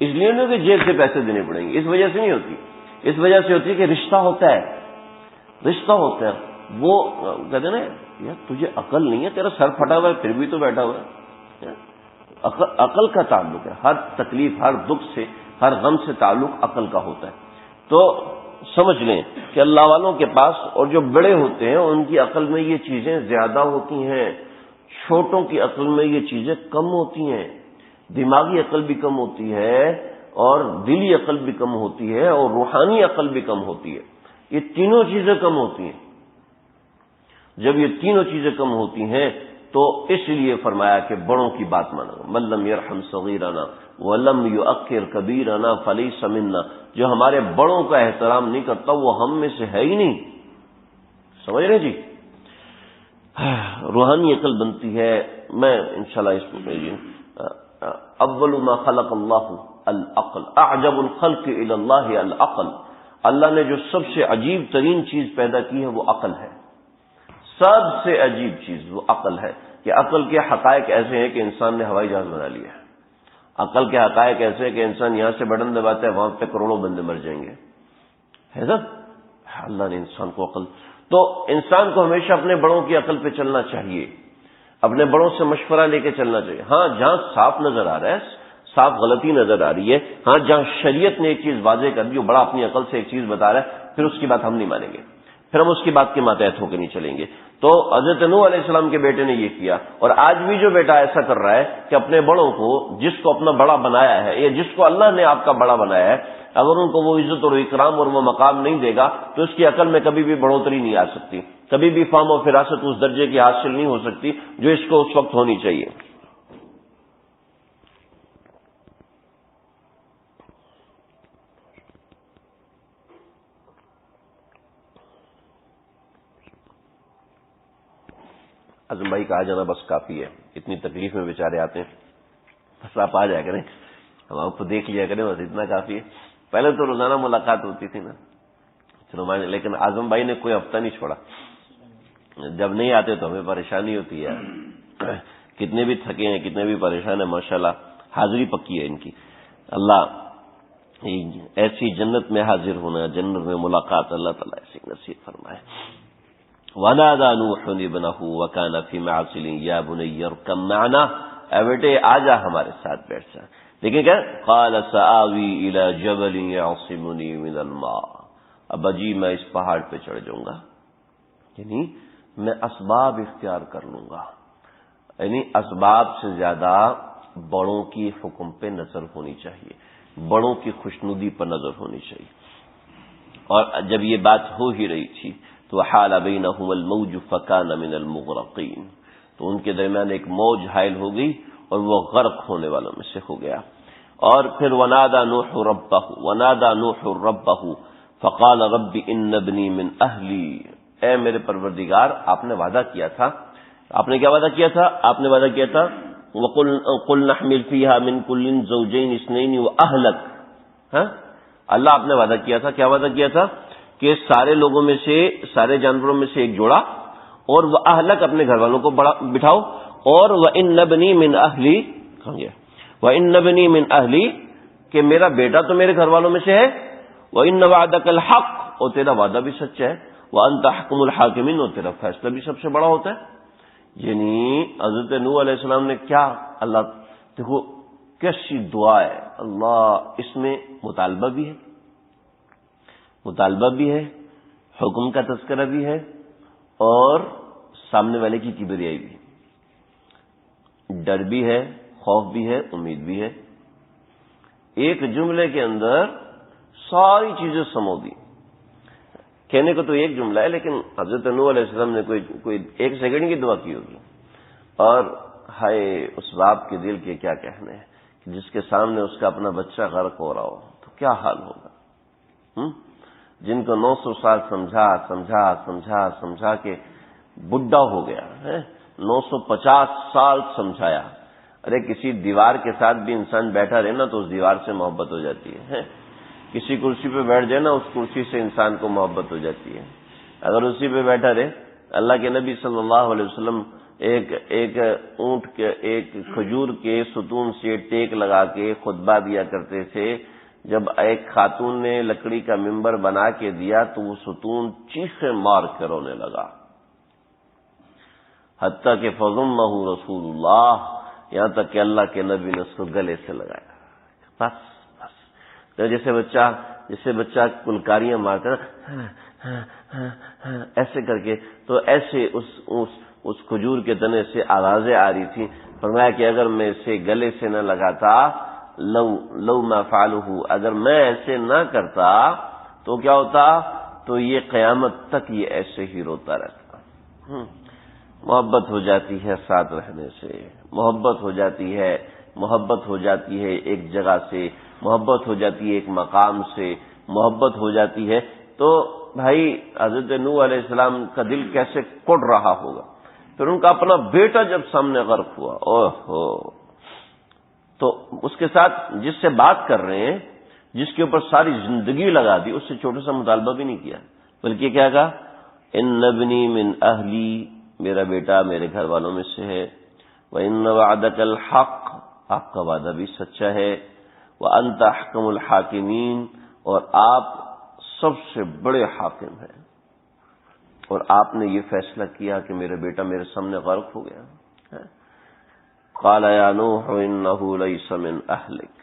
اس لیے نہیں کہ جیب سے پیسے دینے پڑیں گے، اس وجہ سے نہیں ہوتی. اس وجہ سے ہوتی ہے کہ رشتہ ہوتا ہے، رشتہ ہوتا ہے. وہ کہتے ہیں نا یار تجھے عقل نہیں ہے، تیرا سر پھٹا ہوا ہے پھر بھی تو بیٹھا ہوا ہے. عقل کا تعلق ہے، ہر تکلیف، ہر دکھ سے، ہر غم سے تعلق عقل کا ہوتا ہے. تو سمجھ لیں کہ اللہ والوں کے پاس اور جو بڑے ہوتے ہیں ان کی عقل میں یہ چیزیں زیادہ ہوتی ہیں، چھوٹوں کی عقل میں یہ چیزیں کم ہوتی ہیں. دماغی عقل بھی کم ہوتی ہے، اور دلی عقل بھی کم ہوتی ہے، اور روحانی عقل بھی کم ہوتی ہے. یہ تینوں چیزیں کم ہوتی ہیں. جب یہ تینوں چیزیں کم ہوتی ہیں تو اس لیے فرمایا کہ بڑوں کی بات مانو. من لم یرحم صغیرنا ولم یؤخر کبیرنا فلیس منا. جو ہمارے بڑوں کا احترام نہیں کرتا وہ ہم میں سے ہے ہی نہیں. سمجھ رہے جی. روحانی عقل بنتی ہے. میں انشاءاللہ اس کو اول ما خلق اللہ العقل اعجب الخلق الی اللہ العقل. اللہ نے جو سب سے عجیب ترین چیز پیدا کی ہے وہ عقل ہے. سب سے عجیب چیز وہ عقل ہے. کہ عقل کے حقائق ایسے ہیں کہ انسان نے ہوائی جہاز بنا لیا ہے. عقل کے حقائق ایسے ہیں کہ انسان یہاں سے بٹن دباتا ہے وہاں پہ کروڑوں بندے مر جائیں گے. ہے نا؟ اللہ نے انسان کو عقل. تو انسان کو ہمیشہ اپنے بڑوں کی عقل پہ چلنا چاہیے، اپنے بڑوں سے مشورہ لے کے چلنا چاہیے. ہاں جہاں صاف نظر آ رہا ہے، صاف غلطی نظر آ رہی ہے، ہاں جہاں شریعت نے ایک چیز واضح کر دی، جو بڑا اپنی عقل سے ایک چیز بتا رہا ہے، پھر اس کی بات ہم نہیں مانیں گے، پھر ہم اس کی بات کے ماتحت ہو کے نہیں چلیں گے. تو حضرت نوح علیہ السلام کے بیٹے نے یہ کیا، اور آج بھی جو بیٹا ایسا کر رہا ہے کہ اپنے بڑوں کو، جس کو اپنا بڑا بنایا ہے یا جس کو اللہ نے آپ کا بڑا بنایا ہے، اگر ان کو وہ عزت اور اکرام اور وہ مقام نہیں دے گا تو اس کی عقل میں کبھی بھی بڑھوتری نہیں آ سکتی، کبھی بھی فہم و فراست اس درجے کی حاصل نہیں ہو سکتی جو اس کو اس وقت ہونی چاہیے. اعظم بھائی کا آ جانا بس کافی ہے، اتنی تکلیف میں بیچارے آتے ہیں، بس آپ آ جایا کریں، ہم آپ کو دیکھ لیا کریں، بس اتنا کافی ہے. پہلے تو روزانہ ملاقات ہوتی تھی نا، چلو لیکن اعظم بھائی نے کوئی ہفتہ نہیں چھوڑا. جب نہیں آتے تو ہمیں پریشانی ہوتی ہے. کتنے بھی تھکے ہیں، کتنے بھی پریشان ہیں، ماشاءاللہ حاضری پکی ہے ان کی. اللہ ایسی جنت میں حاضر ہونا، جنت میں ملاقات اللہ تعالیٰ ایسی نصیب فرمائے. وَنَادَى نُوحٌ ابْنَهُ وَكَانَ فِي مَعْزِلٍ يَا بُنَيَّ ارْكَب مَعَنَا. اے بیٹے آ جا ہمارے ساتھ بیٹھ جا. لیکن کیا قَالَ سَآوِي إِلَى جَبَلٍ يَعْصِمُنِي مِنَ الْمَاءِ. ابا جی میں اس پہاڑ پہ چڑھ جاؤں گا، یعنی میں اسباب اختیار کر لوں گا. یعنی اسباب سے زیادہ بڑوں کی حکم پہ نظر ہونی چاہیے، بڑوں کی خوشنودی پر نظر ہونی چاہیے. اور جب یہ بات ہو ہی رہی تھی تو حال بینہم الموج فکان من المغرقین، تو ان کے درمیان ایک موج حائل ہو گئی اور وہ غرق ہونے والوں میں سے ہو گیا. اور پھر ونادى نوح ربہ فقال رب ان ابنی من اہلی. اے میرے پروردگار، آپ نے وعدہ کیا تھا، آپ نے کیا وعدہ کیا تھا؟ آپ نے وعدہ کیا تھا وَقُلْ نَحْمِلْ فِيهَا مِنْ كُلٍّ زَوْجَيْنِ اثْنَيْنِ وَأَهْلَكَ. ہاں اللہ آپ نے وعدہ کیا تھا، کیا وعدہ کیا تھا؟ کہ سارے لوگوں میں سے، سارے جانوروں میں سے ایک جوڑا، اور وہ اہلک اپنے گھر والوں کو بٹھاؤ. اور وَإِنَّ ابْنِي مِنْ أَهْلِي، کہاں گیا؟ وَإِنَّ ابْنِي مِنْ أَهْلِي، کہ میرا بیٹا تو میرے گھر والوں میں سے ہے. وَإِنَّ وَعْدَكَ الْحَقُّ، اور تیرا وعدہ بھی سچ ہے. وَأَنْتَ أَحْكَمُ الْحَاكِمِينَ، اور تیرا فیصلہ بھی سب سے بڑا ہوتا ہے. یعنی حضرت نوح علیہ السلام نے کیا، اللہ دیکھو کیسی دعا ہے، اللہ اس میں مطالبہ بھی ہے، مطالبہ بھی ہے، حکم کا تذکرہ بھی ہے، اور سامنے والے کی کبریائی بھی، ڈر بھی ہے، خوف بھی ہے، امید بھی ہے۔ ایک جملے کے اندر ساری چیزیں سمو دی۔ کہنے کو تو ایک جملہ ہے، لیکن حضرت نوح علیہ السلام نے کوئی ایک سیکنڈ کی دعا کی ہوگی، اور ہائے اس باپ کے دل کے کیا کہنے ہیں کہ جس کے سامنے اس کا اپنا بچہ غرق ہو رہا ہو تو کیا حال ہوگا۔ جن کو 900 سال سمجھا سمجھا سمجھا سمجھا کے بڈھا ہو گیا ہے، 950 سال سمجھایا۔ ارے کسی دیوار کے ساتھ بھی انسان بیٹھا رہے نا تو اس دیوار سے محبت ہو جاتی ہے، کسی کرسی پہ بیٹھ جائے نا اس کرسی سے انسان کو محبت ہو جاتی ہے۔ اگر اسی پہ بیٹھا رہے، اللہ کے نبی صلی اللہ علیہ وسلم ایک اونٹ کے ایک کھجور کے ستون سے ٹیک لگا کے خطبہ دیا کرتے تھے۔ جب ایک خاتون نے لکڑی کا ممبر بنا کے دیا تو وہ ستون چیخیں مار کے رونے لگا، حتیٰ کہ فضمہ رسول اللہ، یہاں تک کہ اللہ کے نبی نے اس کو گلے سے لگایا۔ بس جیسے بچہ کلکاریاں مارتا ایسے کر کے، تو ایسے اس کھجور کے تنے سے آوازیں آ رہی تھی۔ فرمایا کہ اگر میں اسے گلے سے نہ لگاتا، لو ما فعلہ، اگر میں ایسے نہ کرتا تو کیا ہوتا، تو یہ قیامت تک یہ ایسے ہی روتا رہتا۔ محبت ہو جاتی ہے ساتھ رہنے سے، محبت ہو جاتی ہے ایک جگہ سے، محبت ہو جاتی ہے ایک مقام سے، محبت ہو جاتی ہے۔ تو بھائی حضرت نوح علیہ السلام کا دل کیسے کٹ رہا ہوگا۔ پھر ان کا اپنا بیٹا جب سامنے غرق ہوا، اوہ ہو، تو اس کے ساتھ جس سے بات کر رہے ہیں، جس کے اوپر ساری زندگی لگا دی، اس سے چھوٹا سا مطالبہ بھی نہیں کیا، بلکہ کیا کہا، ان ابنی من اہلی، میرا بیٹا میرے گھر والوں میں سے ہے، وَإِنَّ وَعْدَكَ الْحَقُّ، آپ کا وعدہ بھی سچا ہے، وَأَنْتَ أَحْكَمُ الْحَاكِمِينَ، اور آپ سب سے بڑے حاکم ہیں، اور آپ نے یہ فیصلہ کیا کہ میرا بیٹا میرے سامنے غرق ہو گیا۔ قال یا نوح انہ لیس من اہلک،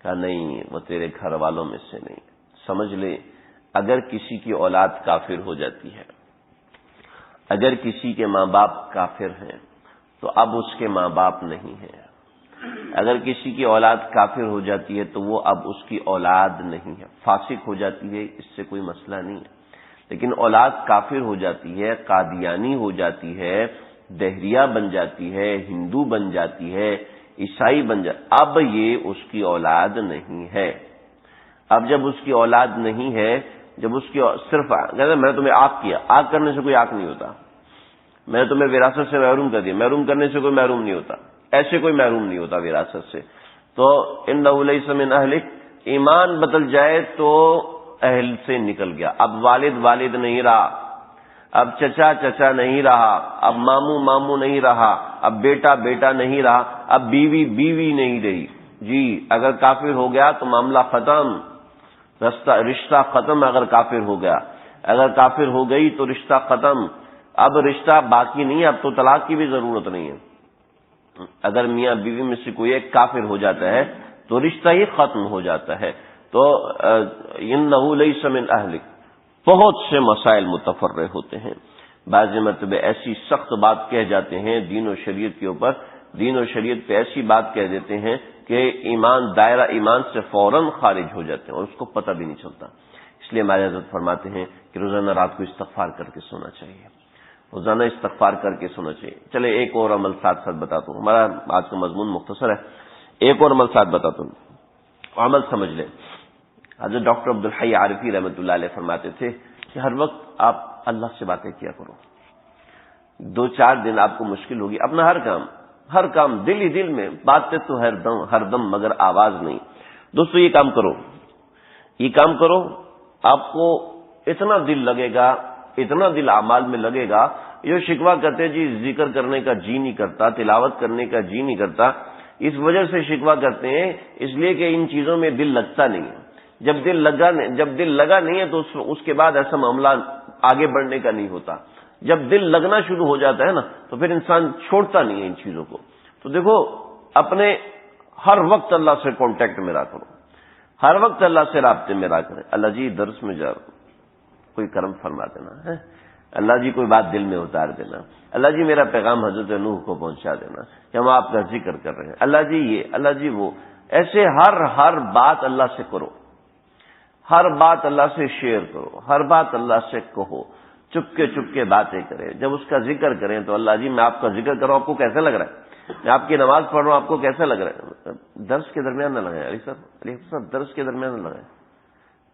کہا نہیں وہ تیرے گھر والوں میں سے نہیں۔ سمجھ لے، اگر کسی کی اولاد کافر ہو جاتی ہے، اگر کسی کے ماں باپ کافر ہیں تو اب اس کے ماں باپ نہیں ہیں۔ اگر کسی کی اولاد کافر ہو جاتی ہے تو وہ اب اس کی اولاد نہیں ہے، فاسق ہو جاتی ہے، اس سے کوئی مسئلہ نہیں ہے۔ لیکن اولاد کافر ہو جاتی ہے، قادیانی ہو جاتی ہے، دہریہ بن جاتی ہے، ہندو بن جاتی ہے، عیسائی بن جاتی، اب یہ اس کی اولاد نہیں ہے۔ اب جب اس کی اولاد نہیں ہے، جب اس کی صرف کہتے میں نے تمہیں آگ کیا، آگ کرنے سے کوئی آگ نہیں ہوتا، میں نے تمہیں وراثت سے محروم کر دیا، محروم کرنے سے کوئی محروم نہیں ہوتا، ایسے کوئی محروم نہیں ہوتا وراثت سے۔ تو انہ لیس من اہلک، ایمان بدل جائے تو اہل سے نکل گیا، اب والد نہیں رہا، اب چچا نہیں رہا، اب ماموں نہیں رہا، اب بیٹا نہیں رہا، اب بیوی نہیں رہی۔ جی اگر کافر ہو گیا تو معاملہ ختم، رشتہ ختم۔ اگر کافر ہو گیا، اگر کافر ہو گئی تو رشتہ ختم، اب رشتہ باقی نہیں، اب تو طلاق کی بھی ضرورت نہیں ہے۔ اگر میاں بیوی میں سے کوئی ایک کافر ہو جاتا ہے تو رشتہ ہی ختم ہو جاتا ہے۔ تو انہ لیس من اہلک، بہت سے مسائل متفرع ہوتے ہیں۔ بعض مرتبہ ایسی سخت بات کہہ جاتے ہیں دین و شریعت کے اوپر، دین و شریعت پہ ایسی بات کہہ دیتے ہیں کہ دائرہ ایمان سے فوراً خارج ہو جاتے ہیں اور اس کو پتہ بھی نہیں چلتا۔ اس لیے ہمارے حضرت فرماتے ہیں کہ روزانہ رات کو استغفار کر کے سونا چاہیے، روزانہ استغفار کر کے سونا چاہیے۔ چلے ایک اور عمل ساتھ بتاتا ہوں، ہمارا آج کا مضمون مختصر ہے، ایک اور عمل ساتھ بتاتا ہوں، عمل سمجھ لیں۔ حضرت ڈاکٹر عبدالحی عارفی رحمۃ اللہ علیہ فرماتے تھے کہ ہر وقت آپ اللہ سے باتیں کیا کرو، 2-4 دن آپ کو مشکل ہوگی، اپنا ہر کام دل ہی دل میں، باتیں تو ہر دم مگر آواز نہیں۔ دوستو یہ کام کرو، آپ کو اتنا دل لگے گا، اتنا دل اعمال میں لگے گا۔ جو شکوہ کرتے جی ذکر کرنے کا جی نہیں کرتا، تلاوت کرنے کا جی نہیں کرتا، اس وجہ سے شکوہ کرتے ہیں، اس لیے کہ ان چیزوں میں دل لگتا نہیں ہے۔ جب دل لگا نہیں ہے تو اس کے بعد ایسا معاملہ آگے بڑھنے کا نہیں ہوتا۔ جب دل لگنا شروع ہو جاتا ہے نا تو پھر انسان چھوڑتا نہیں ہے ان چیزوں کو۔ تو دیکھو، اپنے ہر وقت اللہ سے کانٹیکٹ میں رہا کرو، ہر وقت اللہ سے رابطے میں رہا کریں. اللہ جی درس میں جا کوئی کرم فرما دینا ہے، اللہ جی کوئی بات دل میں اتار دینا، اللہ جی میرا پیغام حضرت نوح کو پہنچا دینا کہ ہم آپ کا ذکر کر رہے ہیں، اللہ جی یہ، اللہ جی وہ. ایسے ہر بات اللہ سے کرو، ہر بات اللہ سے شیئر کرو، ہر بات اللہ سے کہو، چپ کے باتیں کریں. جب اس کا ذکر کریں تو اللہ جی میں آپ کا ذکر کر رہا ہوں، آپ کو کیسا لگ رہا ہے؟ میں آپ کی نماز پڑھ رہا ہوں، آپ کو کیسا لگ رہا ہے؟ درس کے درمیان نہ لگائیں علی صاحب، درس کے درمیان نہ لگائیں،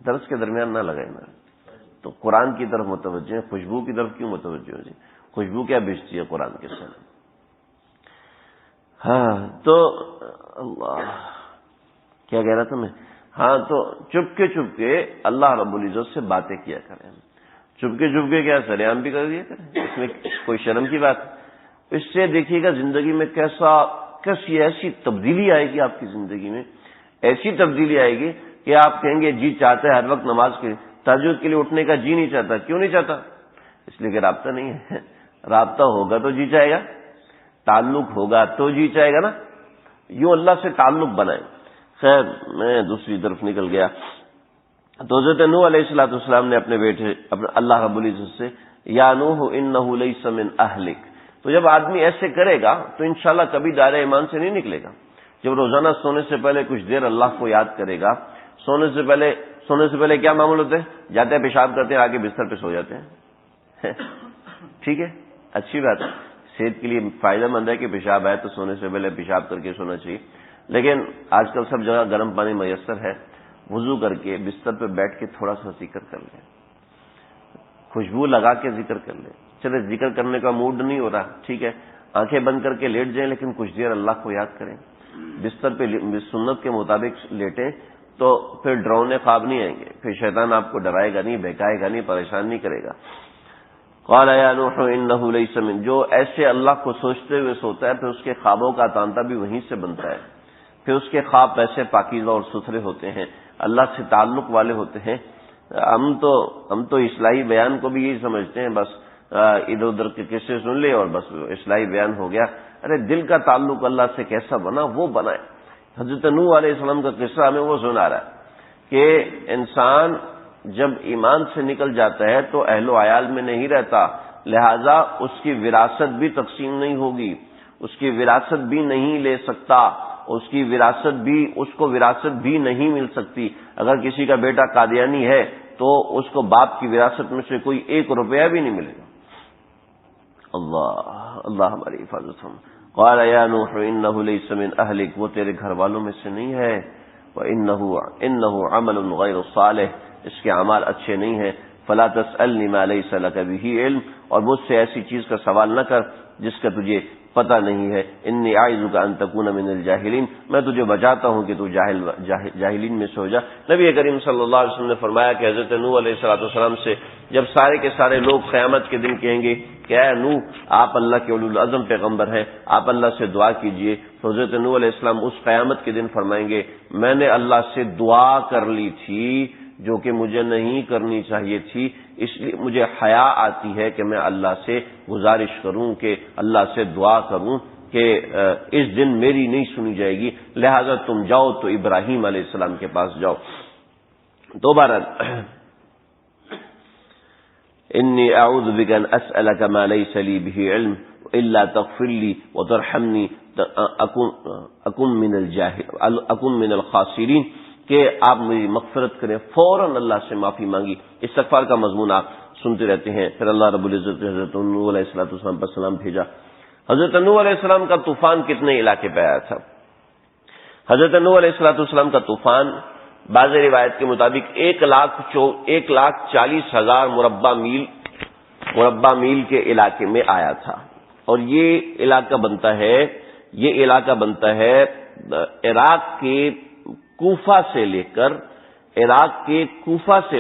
درس کے درمیان نہ لگائیں نا. تو قرآن کی طرف متوجہ ہیں، خوشبو کی طرف کیوں متوجہ ہو جی؟ خوشبو کیا بیچتی ہے قرآن کے ساتھ؟ ہاں تو اللہ کیا کہہ رہا تھا میں؟ ہاں تو چپ کے اللہ رب العزت سے باتیں کیا کریں. چپ کے کیا سریعان بھی کر دیا کریں، اس میں کوئی شرم کی بات. اس سے دیکھیے گا زندگی میں کیسی ایسی تبدیلی آئے گی، آپ کی زندگی میں ایسی تبدیلی آئے گی کہ آپ کہیں گے جی چاہتا ہے ہر وقت نماز کے تہجد کے لیے اٹھنے کا جی نہیں چاہتا. کیوں نہیں چاہتا؟ اس لیے کہ رابطہ نہیں ہے. رابطہ ہوگا تو جی چاہے گا، تعلق ہوگا تو جی چاہے گا نا. یوں اللہ سے تعلق بنائیں. خیر میں دوسری طرف نکل گیا. تو حضرت نوح علیہ السلام نے اپنے بیٹے اللہ رب العزت سے یا نوح انہ لیس من اہلک. تو جب آدمی ایسے کرے گا تو انشاءاللہ کبھی دائرہ ایمان سے نہیں نکلے گا. جب روزانہ سونے سے پہلے کچھ دیر اللہ کو یاد کرے گا، سونے سے پہلے کیا معمول ہوتے ہیں؟ جاتے ہیں پیشاب کرتے ہیں، آگے بستر پہ سو جاتے ہیں. ٹھیک ہے، اچھی بات ہے، صحت کے لیے فائدہ مند ہے کہ پیشاب آئے تو سونے سے پہلے پیشاب کر کے سونا چاہیے. لیکن آج کل سب جگہ گرم پانی میسر ہے، وضو کر کے بستر پہ بیٹھ کے تھوڑا سا ذکر کر لیں، خوشبو لگا کے ذکر کر لیں. چلے ذکر کرنے کا موڈ نہیں ہو رہا، ٹھیک ہے، آنکھیں بند کر کے لیٹ جائیں، لیکن کچھ دیر اللہ کو یاد کریں. بستر پہ سنت کے مطابق لیٹیں تو پھر ڈراؤنے خواب نہیں آئیں گے، پھر شیطان آپ کو ڈرائے گا نہیں، بہکائے گا نہیں، پریشان نہیں کرے گا. قال یا نوح انہ لیس من، جو ایسے اللہ کو سوچتے ہوئے سوتا ہے پھر اس کے خوابوں کا تانتا بھی وہیں سے بنتا ہے. پھر اس کے خواب ایسے پاکیزہ اور ستھرے ہوتے ہیں، اللہ سے تعلق والے ہوتے ہیں. ہم تو اصلاحی بیان کو بھی یہی سمجھتے ہیں، بس ادھر ادھر کے قصے سن لے اور بس اصلاحی بیان ہو گیا. ارے دل کا تعلق اللہ سے کیسا بنا وہ بنائے. حضرت نوح علیہ السلام کا قصہ ہمیں وہ سنا رہا ہے کہ انسان جب ایمان سے نکل جاتا ہے تو اہل و عیال میں نہیں رہتا، لہذا اس کی وراثت بھی تقسیم نہیں ہوگی، اس کی وراثت بھی نہیں لے سکتا، اس کو وراثت بھی نہیں مل سکتی. اگر کسی کا بیٹا قادیانی ہے تو اس کو باپ کی وراثت میں سے کوئی 1 روپیہ بھی نہیں ملے گا. اللہ ہماری حفاظت ہم. قال یا نوح انہ لیس من اہلک، وہ تیرے گھر والوں میں سے نہیں ہے. وانہ عمل غیر صالح، اس کے اعمال اچھے نہیں ہیں. فلا تسألنی ما لیس لک بہ علم، اور مجھ سے ایسی چیز کا سوال نہ کر جس کا تجھے پتہ نہیں ہے. انی اعظک ان تکون من الجاہلین، میں تجھے بچاتا ہوں کہ تو جاہلین میں سے ہو جا. نبی کریم صلی اللہ علیہ وسلم نے فرمایا کہ حضرت نوح علیہ السلام سے جب سارے کے سارے لوگ قیامت کے دن کہیں گے کہ اے نوح آپ اللہ کے اولو العزم پیغمبر ہیں، آپ اللہ سے دعا کیجئے، تو حضرت نوح علیہ السلام اس قیامت کے دن فرمائیں گے میں نے اللہ سے دعا کر لی تھی جو کہ مجھے نہیں کرنی چاہیے تھی، اس لیے مجھے حیا آتی ہے کہ میں اللہ سے گزارش کروں، کہ اللہ سے دعا کروں کہ اس دن میری نہیں سنی جائے گی، لہذا تم جاؤ تو ابراہیم علیہ السلام کے پاس جاؤ. دوبارہ انی اعوذ بک ان اسألک ما لیس لی بہ علم الا تغفر لی وترحمنی اکن من الخاسرین، کہ آپ میری مغفرت کریں. فوراً اللہ سے معافی مانگی. استغفار کا مضمون آپ سنتے رہتے ہیں. پھر اللہ رب العزت نے حضرت نوح علیہ السلام پر سلام بھیجا. حضرت نوح علیہ السلام کا طوفان کتنے علاقے پہ آیا تھا؟ حضرت نوح علیہ السلام کا طوفان بعض روایت کے مطابق 1,40,000 مربع میل کے علاقے میں آیا تھا. اور یہ علاقہ بنتا ہے عراق کے کوفہ سے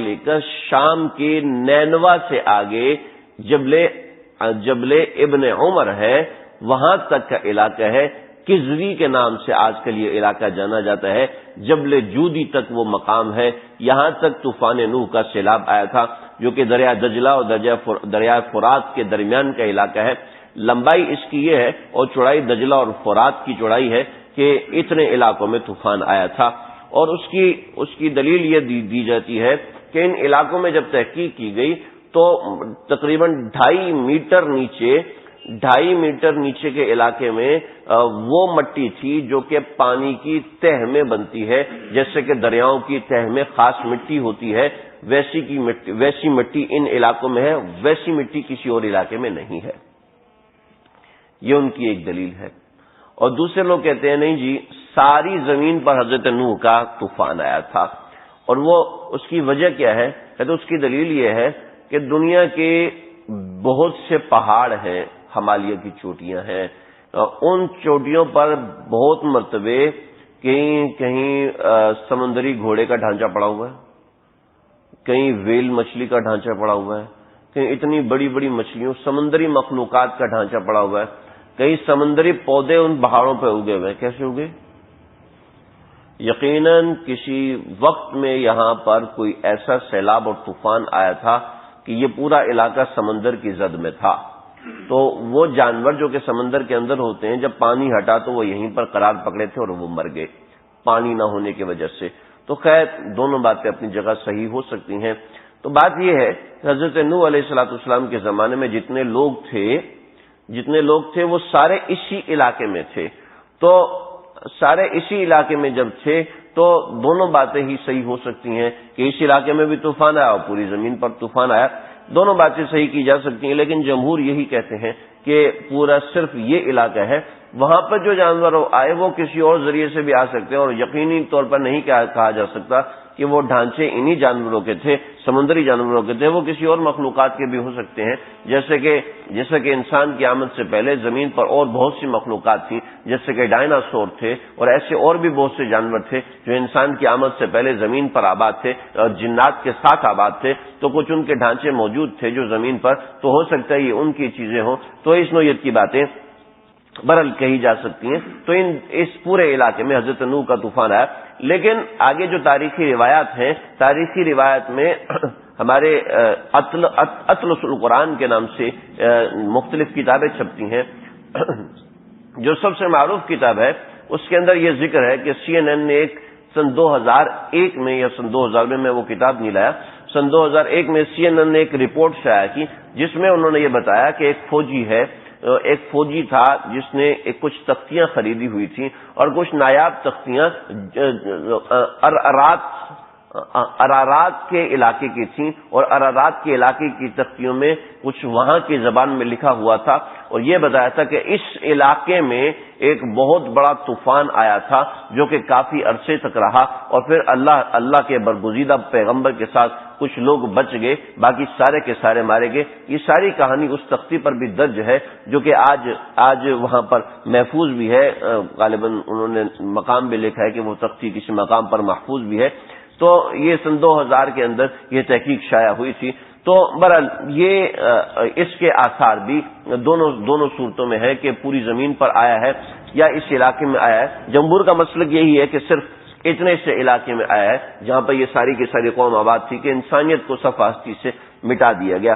لے کر شام کے نینوا سے آگے جبل ابن عمر ہے، وہاں تک کا علاقہ ہے. کزری کے نام سے آج کل یہ علاقہ جانا جاتا ہے. جبل جودی تک وہ مقام ہے. یہاں تک طوفان نوح کا سیلاب آیا تھا، جو کہ دریا دجلہ اور دریا فرات کے درمیان کا علاقہ ہے. لمبائی اس کی یہ ہے اور چوڑائی دجلہ اور فرات کی چوڑائی ہے کہ اتنے علاقوں میں طوفان آیا تھا. اور اس کی دلیل یہ دی جاتی ہے کہ ان علاقوں میں جب تحقیق کی گئی تو تقریباً 2.5 میٹر نیچے کے علاقے میں وہ مٹی تھی جو کہ پانی کی تہ میں بنتی ہے، جیسے کہ دریاؤں کی تہ میں خاص مٹی ہوتی ہے، ویسی مٹی ان علاقوں میں ہے، ویسی مٹی کسی اور علاقے میں نہیں ہے۔ یہ ان کی ایک دلیل ہے۔ اور دوسرے لوگ کہتے ہیں نہیں جی، ساری زمین پر حضرت نوح کا طوفان آیا تھا، اور وہ اس کی وجہ کیا ہے؟ کہتے اس کی دلیل یہ ہے کہ دنیا کے بہت سے پہاڑ ہیں، ہمالیہ کی چوٹیاں ہیں، ان چوٹیوں پر بہت مرتبے کہیں سمندری گھوڑے کا ڈھانچہ پڑا ہوا ہے، کہیں ویل مچھلی کا ڈھانچہ پڑا ہوا ہے، کہیں اتنی بڑی بڑی مچھلیوں سمندری مخلوقات کا ڈھانچہ پڑا ہوا ہے، کئی سمندری پودے ان پہاڑوں پہ اگے ہوئے ہیں۔ کیسے اگے؟ یقیناً کسی وقت میں یہاں پر کوئی ایسا سیلاب اور طوفان آیا تھا کہ یہ پورا علاقہ سمندر کی زد میں تھا، تو وہ جانور جو کہ سمندر کے اندر ہوتے ہیں جب پانی ہٹا تو وہ یہیں پر قرار پکڑے تھے اور وہ مر گئے پانی نہ ہونے کی وجہ سے۔ تو خیر دونوں باتیں اپنی جگہ صحیح ہو سکتی ہیں۔ تو بات یہ ہے کہ حضرت نوح علیہ السلام کے زمانے میں جتنے لوگ تھے وہ سارے اسی علاقے میں تھے، تو سارے اسی علاقے میں جب تھے تو دونوں باتیں ہی صحیح ہو سکتی ہیں کہ اس علاقے میں بھی طوفان آیا اور پوری زمین پر طوفان آیا، دونوں باتیں صحیح کی جا سکتی ہیں۔ لیکن جمہور یہی کہتے ہیں کہ پورا صرف یہ علاقہ ہے، وہاں پر جو جانور آئے وہ کسی اور ذریعے سے بھی آ سکتے ہیں، اور یقینی طور پر نہیں کہا جا سکتا کہ وہ ڈھانچے انہی جانوروں کے تھے، سمندری جانوروں کے تھے، وہ کسی اور مخلوقات کے بھی ہو سکتے ہیں، جیسے کہ انسان کی آمد سے پہلے زمین پر اور بہت سی مخلوقات تھیں، جیسے کہ ڈائناسور تھے اور ایسے اور بھی بہت سے جانور تھے جو انسان کی آمد سے پہلے زمین پر آباد تھے اور جنات کے ساتھ آباد تھے، تو کچھ ان کے ڈھانچے موجود تھے جو زمین پر، تو ہو سکتا ہے یہ ان کی چیزیں ہوں، تو اس نوعیت کی باتیں برحال کہی جا سکتی ہیں۔ تو اس پورے علاقے میں حضرت نوح کا طوفان آیا۔ لیکن آگے جو تاریخی روایات ہیں، تاریخی روایت میں ہمارے اطلس القرآن کے نام سے مختلف کتابیں چھپتی ہیں، جو سب سے معروف کتاب ہے اس کے اندر یہ ذکر ہے کہ CNN نے سن 2001 میں یا سن 2000 میں وہ کتاب نہیں لایا، سن 2001 میں CNN نے ایک رپورٹ شائع کی جس میں انہوں نے یہ بتایا کہ ایک فوجی تھا جس نے کچھ تختیاں خریدی ہوئی تھیں اور کچھ نایاب تختیاں ارارات کے علاقے کی تھیں، اور ارارات کے علاقے کی تختیوں میں کچھ وہاں کی زبان میں لکھا ہوا تھا، اور یہ بتایا تھا کہ اس علاقے میں ایک بہت بڑا طوفان آیا تھا جو کہ کافی عرصے تک رہا، اور پھر اللہ کے برگزیدہ پیغمبر کے ساتھ کچھ لوگ بچ گئے، باقی سارے کے سارے مارے گئے۔ یہ ساری کہانی اس تختی پر بھی درج ہے جو کہ آج وہاں پر محفوظ بھی ہے، غالباً انہوں نے مقام بھی لکھا ہے کہ وہ تختی کسی مقام پر محفوظ بھی ہے۔ تو یہ سن 2000 کے اندر یہ تحقیق شائع ہوئی تھی۔ تو بہرحال یہ اس کے آثار بھی دونوں صورتوں میں ہے کہ پوری زمین پر آیا ہے یا اس علاقے میں آیا ہے۔ جمہور کا مسلک یہی ہے کہ صرف اتنے سے علاقے میں آیا ہے جہاں پر یہ ساری کی ساری قوم آباد تھی کہ انسانیت کو صف ہستی سے مٹا دیا گیا۔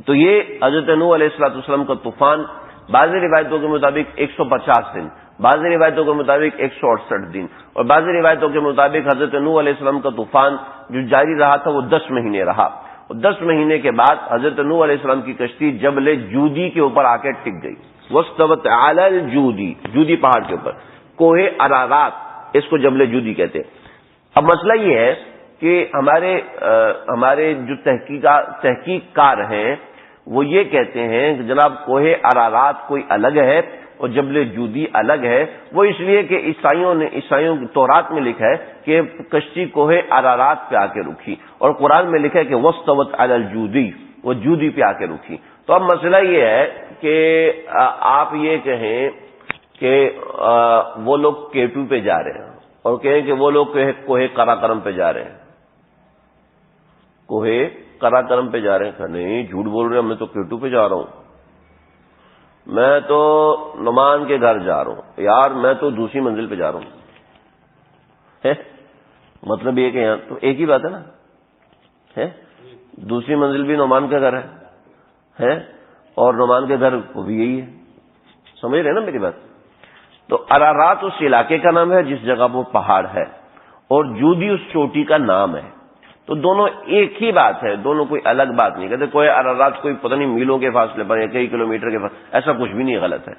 تو یہ حضرت نوح علیہ السلام کا طوفان بعض روایتوں کے مطابق 150 دن، بعض روایتوں کے مطابق 168 دن، اور بعض روایتوں کے مطابق حضرت نوح علیہ السلام کا طوفان جو جاری رہا تھا وہ 10 مہینے رہا، اور 10 مہینے کے بعد حضرت نوح علیہ السلام کی کشتی جبل جودی کے اوپر آ کے ٹک گئی، وَاسْتَوَتْ عَلَى الْجُودِ، جودی پہاڑ کے اوپر، کوہ ارارات اس کو جبل جودی کہتے ہیں۔ اب مسئلہ یہ ہے کہ ہمارے جو تحقیق کار ہیں وہ یہ کہتے ہیں کہ جناب کوہ ارارات کوئی الگ ہے اور جبل جودی الگ ہے، وہ اس لیے کہ عیسائیوں کی تورات میں لکھا ہے کہ کشتی کوہ ارارات پہ آ کے رکی، اور قرآن میں لکھا ہے کہ وَاسْتَوَتْ عَلَى الْجُودِ، وہ جودی پہ آ کے رکی۔ تو اب مسئلہ یہ ہے کہ آپ یہ کہیں کہ وہ لوگ K2 پہ جا رہے ہیں اور کہیں کہ وہ لوگ کوہ قراقرم پہ جا رہے ہیں، کوہ قراقرم پہ جا رہے ہیں، کہ نہیں جھوٹ بول رہے ہیں، میں تو K2 پہ جا رہا ہوں، میں تو نعمان کے گھر جا رہا ہوں، یار میں تو دوسری منزل پہ جا رہا ہوں۔ مطلب یہ کہ یہاں تو ایک ہی بات ہے نا، دوسری منزل بھی نعمان کا گھر ہے اور نعمان کے گھر وہ بھی یہی ہے، سمجھ رہے ہیں نا میری بات؟ تو ارارات اس علاقے کا نام ہے جس جگہ وہ پہاڑ ہے، اور جودی اس چوٹی کا نام ہے. تو دونوں ایک ہی بات ہے، دونوں کوئی الگ بات نہیں. کہتے کوہ ارارات کوئی پتہ نہیں میلوں کے فاصلے پر یا کئی کلومیٹر کے فاصلے، ایسا کچھ بھی نہیں، غلط ہے.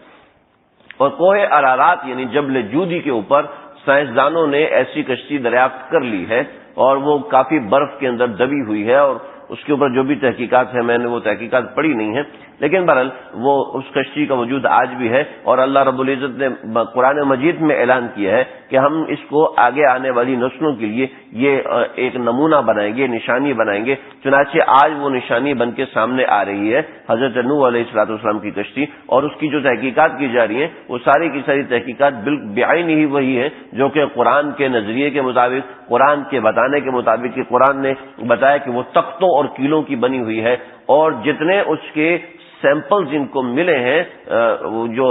اور کوہ ارارات یعنی جبل جودی کے اوپر سائنسدانوں نے ایسی کشتی دریافت کر لی ہے، اور وہ کافی برف کے اندر دبی ہوئی ہے، اور اس کے اوپر جو بھی تحقیقات ہیں میں نے وہ تحقیقات پڑھی نہیں ہیں، لیکن بہرحال وہ اس کشتی کا وجود آج بھی ہے. اور اللہ رب العزت نے قرآن مجید میں اعلان کیا ہے کہ ہم اس کو آگے آنے والی نسلوں کے لیے یہ ایک نمونہ بنائیں گے، نشانی بنائیں گے. چنانچہ آج وہ نشانی بن کے سامنے آ رہی ہے، حضرت نوح علیہ الصلوۃ والسلام کی کشتی. اور اس کی جو تحقیقات کی جا رہی ہیں وہ ساری کی ساری تحقیقات بعین ہی وہی ہے جو کہ قرآن کے نظریے کے مطابق، قرآن کے بتانے کے مطابق، کہ قرآن نے بتایا کہ وہ تختوں اور کیلوں کی بنی ہوئی ہے. اور جتنے اس کے سیمپلز ان کو ملے ہیں، جو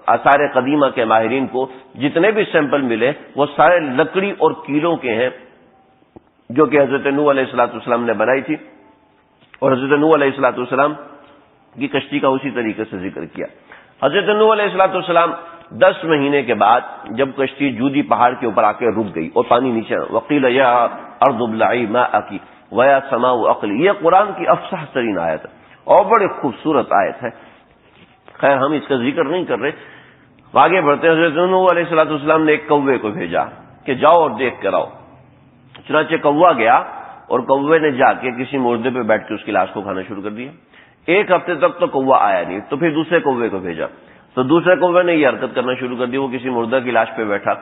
آثار قدیمہ کے ماہرین کو جتنے بھی سیمپل ملے وہ سارے لکڑی اور کیلوں کے ہیں، جو کہ حضرت نوح علیہ الصلوۃ والسلام نے بنائی تھی. اور حضرت نوح علیہ الصلوۃ والسلام کی کشتی کا اسی طریقے سے ذکر کیا. حضرت نوح علیہ الصلوۃ والسلام 10 مہینے کے بعد جب کشتی جودی پہاڑ کے اوپر آ کے رک گئی اور پانی نیچے، وقیل یا ارض ابلعی ماءکی ویا سماء اقلعی، یہ قرآن کی افصح ترین آیت ہے اور بڑی خوبصورت آیت ہے. خیر ہم اس کا ذکر نہیں کر رہے، آگے بڑھتے ہیں. حضرت نوح علیہ الصلوۃ والسلام نے ایک کوے کو بھیجا کہ جاؤ اور دیکھ کر آؤ. چنانچہ کوا گیا اور کوے نے جا کے کسی مردے پہ بیٹھ کے اس کی لاش کو کھانا شروع کر دیا. 1 ہفتے تک تو کوا آیا نہیں، تو پھر دوسرے کوے کو بھیجا تو دوسرے کوے نے یہ حرکت کرنا شروع کر دی، وہ کسی مردہ کی لاش پہ بیٹھا.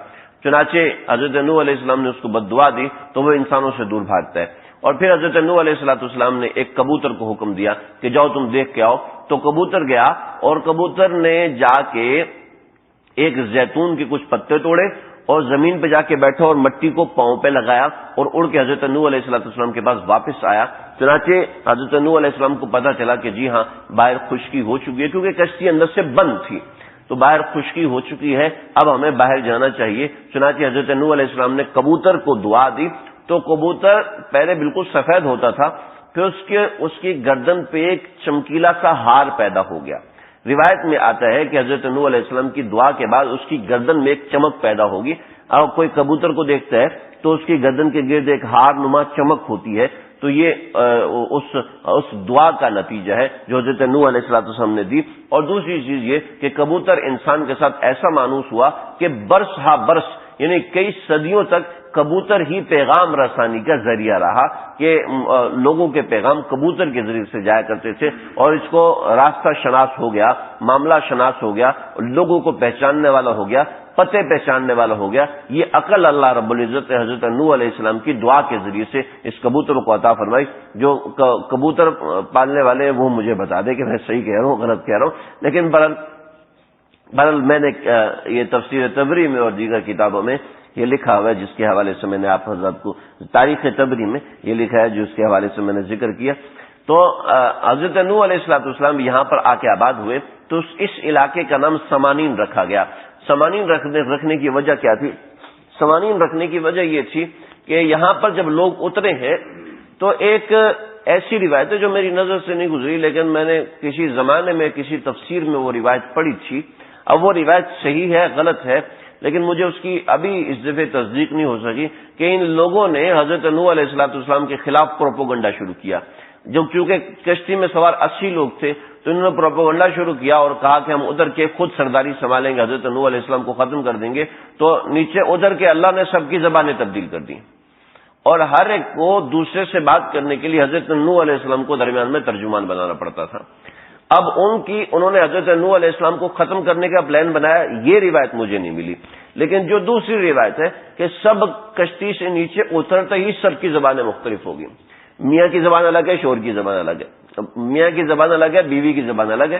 چنانچہ حضرت نوح علیہ السلام نے اس کو بد دعا دی تو وہ انسانوں سے دور بھاگتا ہے. اور پھر حضرت نوح علیہ الصلوۃ والسلام نے ایک کبوتر کو حکم دیا کہ جاؤ تم دیکھ کے آؤ. تو کبوتر گیا اور کبوتر نے جا کے ایک زیتون کے کچھ پتے توڑے اور زمین پہ جا کے بیٹھا اور مٹی کو پاؤں پہ لگایا اور اڑ کے حضرت نوح علیہ الصلوۃ والسلام کے پاس واپس آیا. چنانچہ حضرت نوح علیہ السلام کو پتہ چلا کہ جی ہاں باہر خشکی ہو چکی ہے، کیونکہ کشتی اندر سے بند تھی تو باہر خشکی ہو چکی ہے، اب ہمیں باہر جانا چاہیے. چنانچہ حضرت نوح علیہ السلام نے کبوتر کو دعا دی تو کبوتر پہلے بالکل سفید ہوتا تھا، پھر اس کی گردن پہ ایک چمکیلا سا ہار پیدا ہو گیا. روایت میں آتا ہے کہ حضرت نوح علیہ السلام کی دعا کے بعد اس کی گردن میں ایک چمک پیدا ہوگی. اور کوئی کبوتر کو دیکھتا ہے تو اس کی گردن کے گرد ایک ہار نما چمک ہوتی ہے، تو یہ اس دعا کا نتیجہ ہے جو حضرت نوح علیہ السلام نے دی. اور دوسری چیز یہ کہ کبوتر انسان کے ساتھ ایسا مانوس ہوا کہ برس ہا برس یعنی کئی صدیوں تک کبوتر ہی پیغام رسانی کا ذریعہ رہا کہ لوگوں کے پیغام کبوتر کے ذریعے سے جایا کرتے تھے. اور اس کو راستہ شناس ہو گیا، معاملہ شناس ہو گیا، لوگوں کو پہچاننے والا ہو گیا، پتے پہچاننے والا ہو گیا. یہ عقل اللہ رب العزت نے حضرت نوح علیہ السلام کی دعا کے ذریعے سے اس کبوتر کو عطا فرمائی. جو کبوتر پالنے والے وہ مجھے بتا دیں کہ میں صحیح کہہ رہا ہوں غلط کہہ رہا ہوں. لیکن بہرحال میں نے یہ تفسیر تبری میں اور دیگر کتابوں میں یہ لکھا ہوا ہے جس کے حوالے سے میں نے آپ حضرات کو تاریخ تبری میں یہ لکھا ہے جس کے حوالے سے میں نے ذکر کیا. تو حضرت نوح علیہ السلام یہاں پر آ کے آباد ہوئے تو اس علاقے کا نام سمانین رکھا گیا. سمانین رکھنے کی وجہ کیا تھی؟ سمانین رکھنے کی وجہ یہ تھی کہ یہاں پر جب لوگ اترے ہیں تو ایک ایسی روایت ہے جو میری نظر سے نہیں گزری، لیکن میں نے کسی زمانے میں کسی تفسیر میں وہ روایت پڑھی تھی. اب وہ روایت صحیح ہے غلط ہے لیکن مجھے اس کی ابھی اس دفعہ تصدیق نہیں ہو سکی کہ ان لوگوں نے حضرت نوح علیہ السلام کے خلاف پروپیگنڈا شروع کیا. جو چونکہ کشتی میں سوار 80 لوگ تھے تو انہوں نے پروپیگنڈا شروع کیا اور کہا کہ ہم ادھر کے خود سرداری سنبھالیں گے، حضرت نوح علیہ السلام کو ختم کر دیں گے. تو نیچے ادھر کے اللہ نے سب کی زبانیں تبدیل کر دی اور ہر ایک کو دوسرے سے بات کرنے کے لیے حضرت نوح علیہ السلام کو درمیان میں ترجمان بنانا پڑتا تھا. اب انہوں نے حضرت نوح علیہ السلام کو ختم کرنے کا پلان بنایا. یہ روایت مجھے نہیں ملی، لیکن جو دوسری روایت ہے کہ سب کشتی سے نیچے اترتے ہی سب کی زبانیں مختلف ہوگی. میاں کی زبان الگ ہے، شوہر کی زبان الگ ہے، میاں کی زبان الگ ہے، بیوی کی زبان الگ ہے.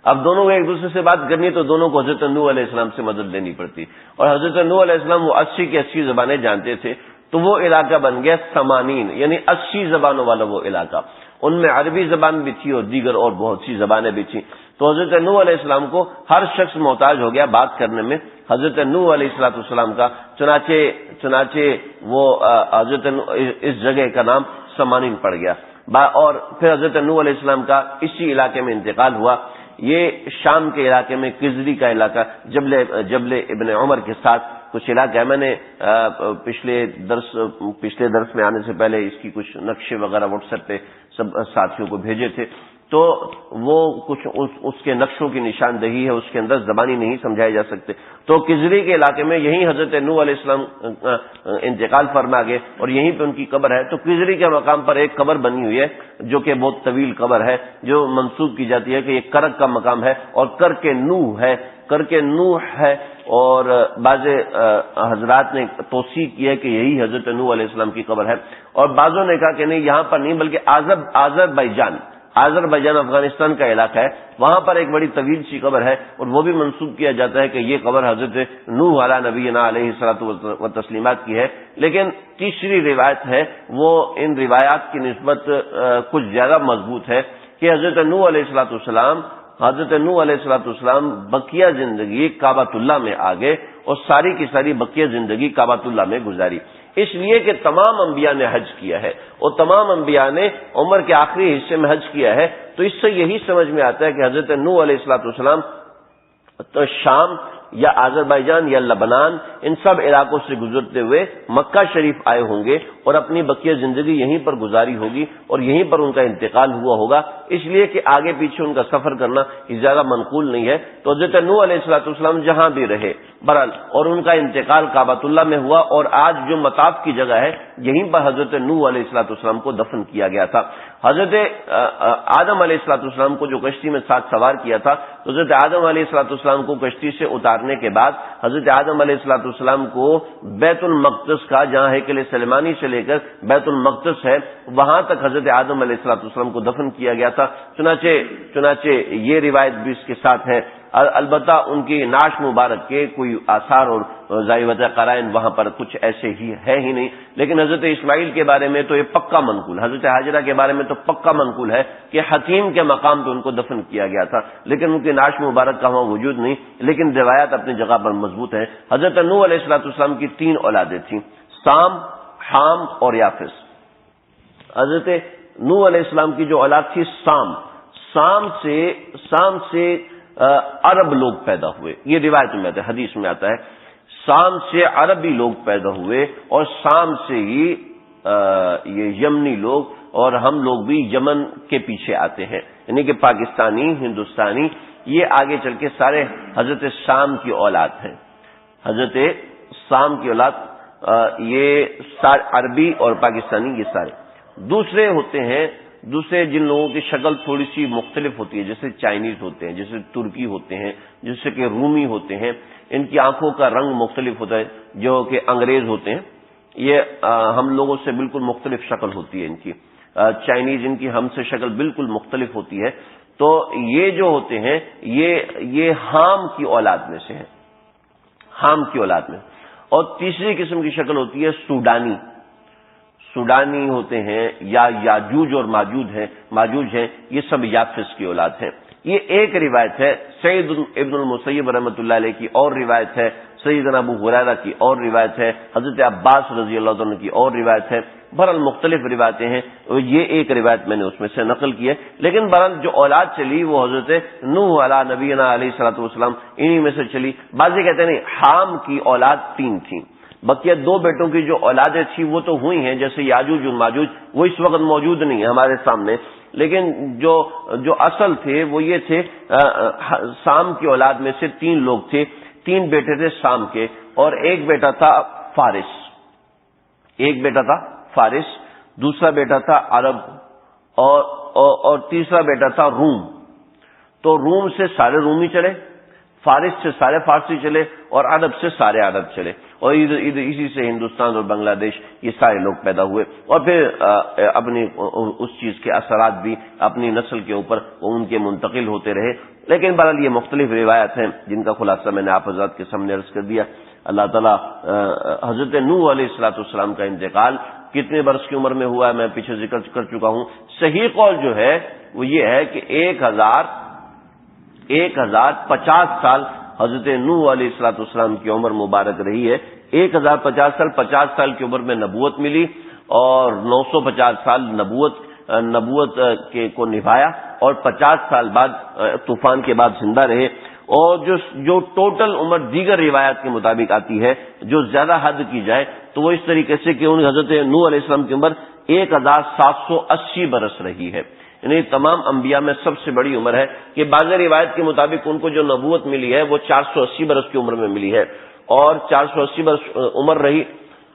اب دونوں کو ایک دوسرے سے بات کرنی تو دونوں کو حضرت نوح علیہ السلام سے مدد لینی پڑتی. اور حضرت نوح علیہ السلام وہ 80 کی 80 زبانیں جانتے تھے تو وہ علاقہ بن گیا سمانین، یعنی 80 زبانوں والا وہ علاقہ. ان میں عربی زبان بھی تھی اور دیگر اور بہت سی زبانیں بھی تھیں. تو حضرت نوح علیہ السلام کو ہر شخص محتاج ہو گیا بات کرنے میں حضرت نوح علیہ السلام کا. چنانچہ وہ حضرت اس جگہ کا نام سمانین پڑ گیا. اور پھر حضرت نوح علیہ السلام کا اسی علاقے میں انتقال ہوا. یہ شام کے علاقے میں کزری کا علاقہ جبل ابن عمر کے ساتھ کچھ علاقہ ہے، میں نے پچھلے درس میں آنے سے پہلے اس کی کچھ نقشے وغیرہ واٹس ایپ پہ سب ساتھیوں کو بھیجے تھے، تو وہ کچھ اس کے نقشوں کی نشاندہی ہے، اس کے اندر زبانی نہیں سمجھائے جا سکتے. تو کجری کے علاقے میں یہیں حضرت نوح علیہ السلام انتقال فرما گئے اور یہیں پہ ان کی قبر ہے. تو کجری کے مقام پر ایک قبر بنی ہوئی ہے جو کہ بہت طویل قبر ہے، جو منسوب کی جاتی ہے کہ یہ کرک کا مقام ہے اور کرک نوح ہے، کرک نوح ہے. اور بعض حضرات نے توثیق کی ہے کہ یہی حضرت نوح علیہ السلام کی قبر ہے، اور بعضوں نے کہا کہ نہیں، یہاں پر نہیں بلکہ آذربائیجان افغانستان کا علاقہ ہے، وہاں پر ایک بڑی طویل سی قبر ہے، اور وہ بھی منسوب کیا جاتا ہے کہ یہ قبر حضرت نوح علیہ نبینا علیہ الصلوۃ والتسلیمات کی ہے. لیکن تیسری روایت ہے، وہ ان روایات کی نسبت کچھ زیادہ مضبوط ہے کہ حضرت نوح علیہ السلام بقیہ زندگی کعبۃ اللہ میں آگے اور ساری کی ساری بقیہ زندگی کعبۃ اللہ میں گزاری، اس لیے کہ تمام انبیاء نے حج کیا ہے اور تمام انبیاء نے عمر کے آخری حصے میں حج کیا ہے. تو اس سے یہی سمجھ میں آتا ہے کہ حضرت نوح علیہ السلام تو شام یا آذربائیجان یا لبنان ان سب علاقوں سے گزرتے ہوئے مکہ شریف آئے ہوں گے اور اپنی بقیہ زندگی یہیں پر گزاری ہوگی اور یہیں پر ان کا انتقال ہوا ہوگا، اس لیے کہ آگے پیچھے ان کا سفر کرنا زیادہ منقول نہیں ہے. تو حضرت نوح علیہ السلام جہاں بھی رہے برحال، اور ان کا انتقال کعبۃ اللہ میں ہوا، اور آج جو مطاف کی جگہ ہے یہیں پر حضرت نوح علیہ السلام کو دفن کیا گیا تھا. حضرت آدم علیہ السلام کو جو کشتی میں ساتھ سوار کیا تھا، تو حضرت آدم علیہ السلام کو کشتی سے اتارنے کے بعد حضرت آدم علیہ السلام کو بیت المقدس کا، جہاں ہیکل سلیمانی سے لے کر بیت المقدس ہے، وہاں تک حضرت آدم علیہ السلام کو دفن کیا گیا تھا. چنانچہ یہ روایت بھی اس کے ساتھ ہے. البتہ ان کی نعش مبارک کے کوئی آثار اور ظاہر قرائن وہاں پر کچھ ایسے ہی ہے ہی نہیں. لیکن حضرت اسماعیل کے بارے میں تو یہ پکا منقول، حضرت حاجرہ کے بارے میں تو پکا منقول ہے کہ حتیم کے مقام پہ ان کو دفن کیا گیا تھا، لیکن ان کی نعش مبارک کا وہاں وجود نہیں. لیکن روایات اپنی جگہ پر مضبوط ہیں. حضرت نوح علیہ السلام کی 3 اولادیں تھیں، سام، حام اور یافس. حضرت نوح علیہ السلام کی جو اولاد تھی سام سے عرب لوگ پیدا ہوئے. یہ روایت میں آتا ہے، حدیث میں آتا ہے سام سے عربی لوگ پیدا ہوئے، اور سام سے ہی یہ یمنی لوگ، اور ہم لوگ بھی یمن کے پیچھے آتے ہیں، یعنی کہ پاکستانی، ہندوستانی، یہ آگے چل کے سارے حضرت سام کی اولاد ہیں. حضرت سام کی اولاد یہ سارے عربی اور پاکستانی، یہ سارے. دوسرے ہوتے ہیں، دوسرے جن لوگوں کی شکل تھوڑی سی مختلف ہوتی ہے، جیسے چائنیز ہوتے ہیں، جیسے ترکی ہوتے ہیں، جیسے کہ رومی ہوتے ہیں، ان کی آنکھوں کا رنگ مختلف ہوتا ہے، جو کہ انگریز ہوتے ہیں، یہ ہم لوگوں سے بالکل مختلف شکل ہوتی ہے ان کی. چائنیز ان کی ہم سے شکل بالکل مختلف ہوتی ہے. تو یہ جو ہوتے ہیں یہ حام کی اولاد میں سے ہیں، حام کی اولاد میں. اور تیسری قسم کی شکل ہوتی ہے سوڈانی ہوتے ہیں، یا یاجوج اور ماجوج ہیں، یہ سب یافس کی اولاد ہیں. یہ ایک روایت ہے سعید ابن المسیب رحمۃ اللہ علیہ کی، اور روایت ہے سیدنا ابو ہریرہ کی، اور روایت ہے حضرت عباس رضی اللہ عنہ کی، اور روایت ہے. بہرحال مختلف روایتیں ہیں، یہ ایک روایت میں نے اس میں سے نقل کی ہے. لیکن بہرحال جو اولاد چلی وہ حضرت نوح علیہ نبینا علیہ الصلوۃ والسلام انہی میں سے چلی. بعضی کہتے ہیں نہیں، حام کی اولاد 3 تھیں، بقیہ 2 بیٹوں کی جو اولادیں تھیں وہ تو ہوئی ہیں، جیسے یاجوج اور ماجوج، وہ اس وقت موجود نہیں ہے ہمارے سامنے. لیکن جو اصل تھے وہ یہ تھے، سام کی اولاد میں سے 3 لوگ تھے. 3 بیٹے تھے سام کے، اور ایک بیٹا تھا فارس، دوسرا بیٹا تھا عرب، اور تیسرا بیٹا تھا روم. تو روم سے سارے رومی چلے، فارس سے سارے فارسی چلے، اور عرب سے سارے عرب چلے، اور ادھر اسی سے ہندوستان اور بنگلہ دیش یہ سارے لوگ پیدا ہوئے. اور پھر اپنی اس چیز کے اثرات بھی اپنی نسل کے اوپر ان کے منتقل ہوتے رہے. لیکن بہرحال یہ مختلف روایات ہیں جن کا خلاصہ میں نے آپ حضرات کے سامنے عرض کر دیا. اللہ تعالیٰ حضرت نوح علیہ السلام کا انتقال کتنے برس کی عمر میں ہوا ہے میں پیچھے ذکر کر چکا ہوں. صحیح قول جو ہے وہ یہ ہے کہ 1050 سال حضرت نوح علیہ السلام کی عمر مبارک رہی ہے. 1050 سال، 50 سال کی عمر میں نبوت ملی، اور 950 سال نبوت کو نبھایا، اور 50 سال بعد طوفان کے بعد زندہ رہے. اور جو ٹوٹل عمر دیگر روایات کے مطابق آتی ہے، جو زیادہ حد کی جائے تو وہ اس طریقے سے کہ ان حضرت نوح علیہ السلام کی عمر 1780 برس رہی ہے، یعنی تمام انبیاء میں سب سے بڑی عمر ہے کہ بعض روایت کے مطابق ان کو جو نبوت ملی ہے وہ 480 برس کی عمر میں ملی ہے، اور 480 برس عمر رہی،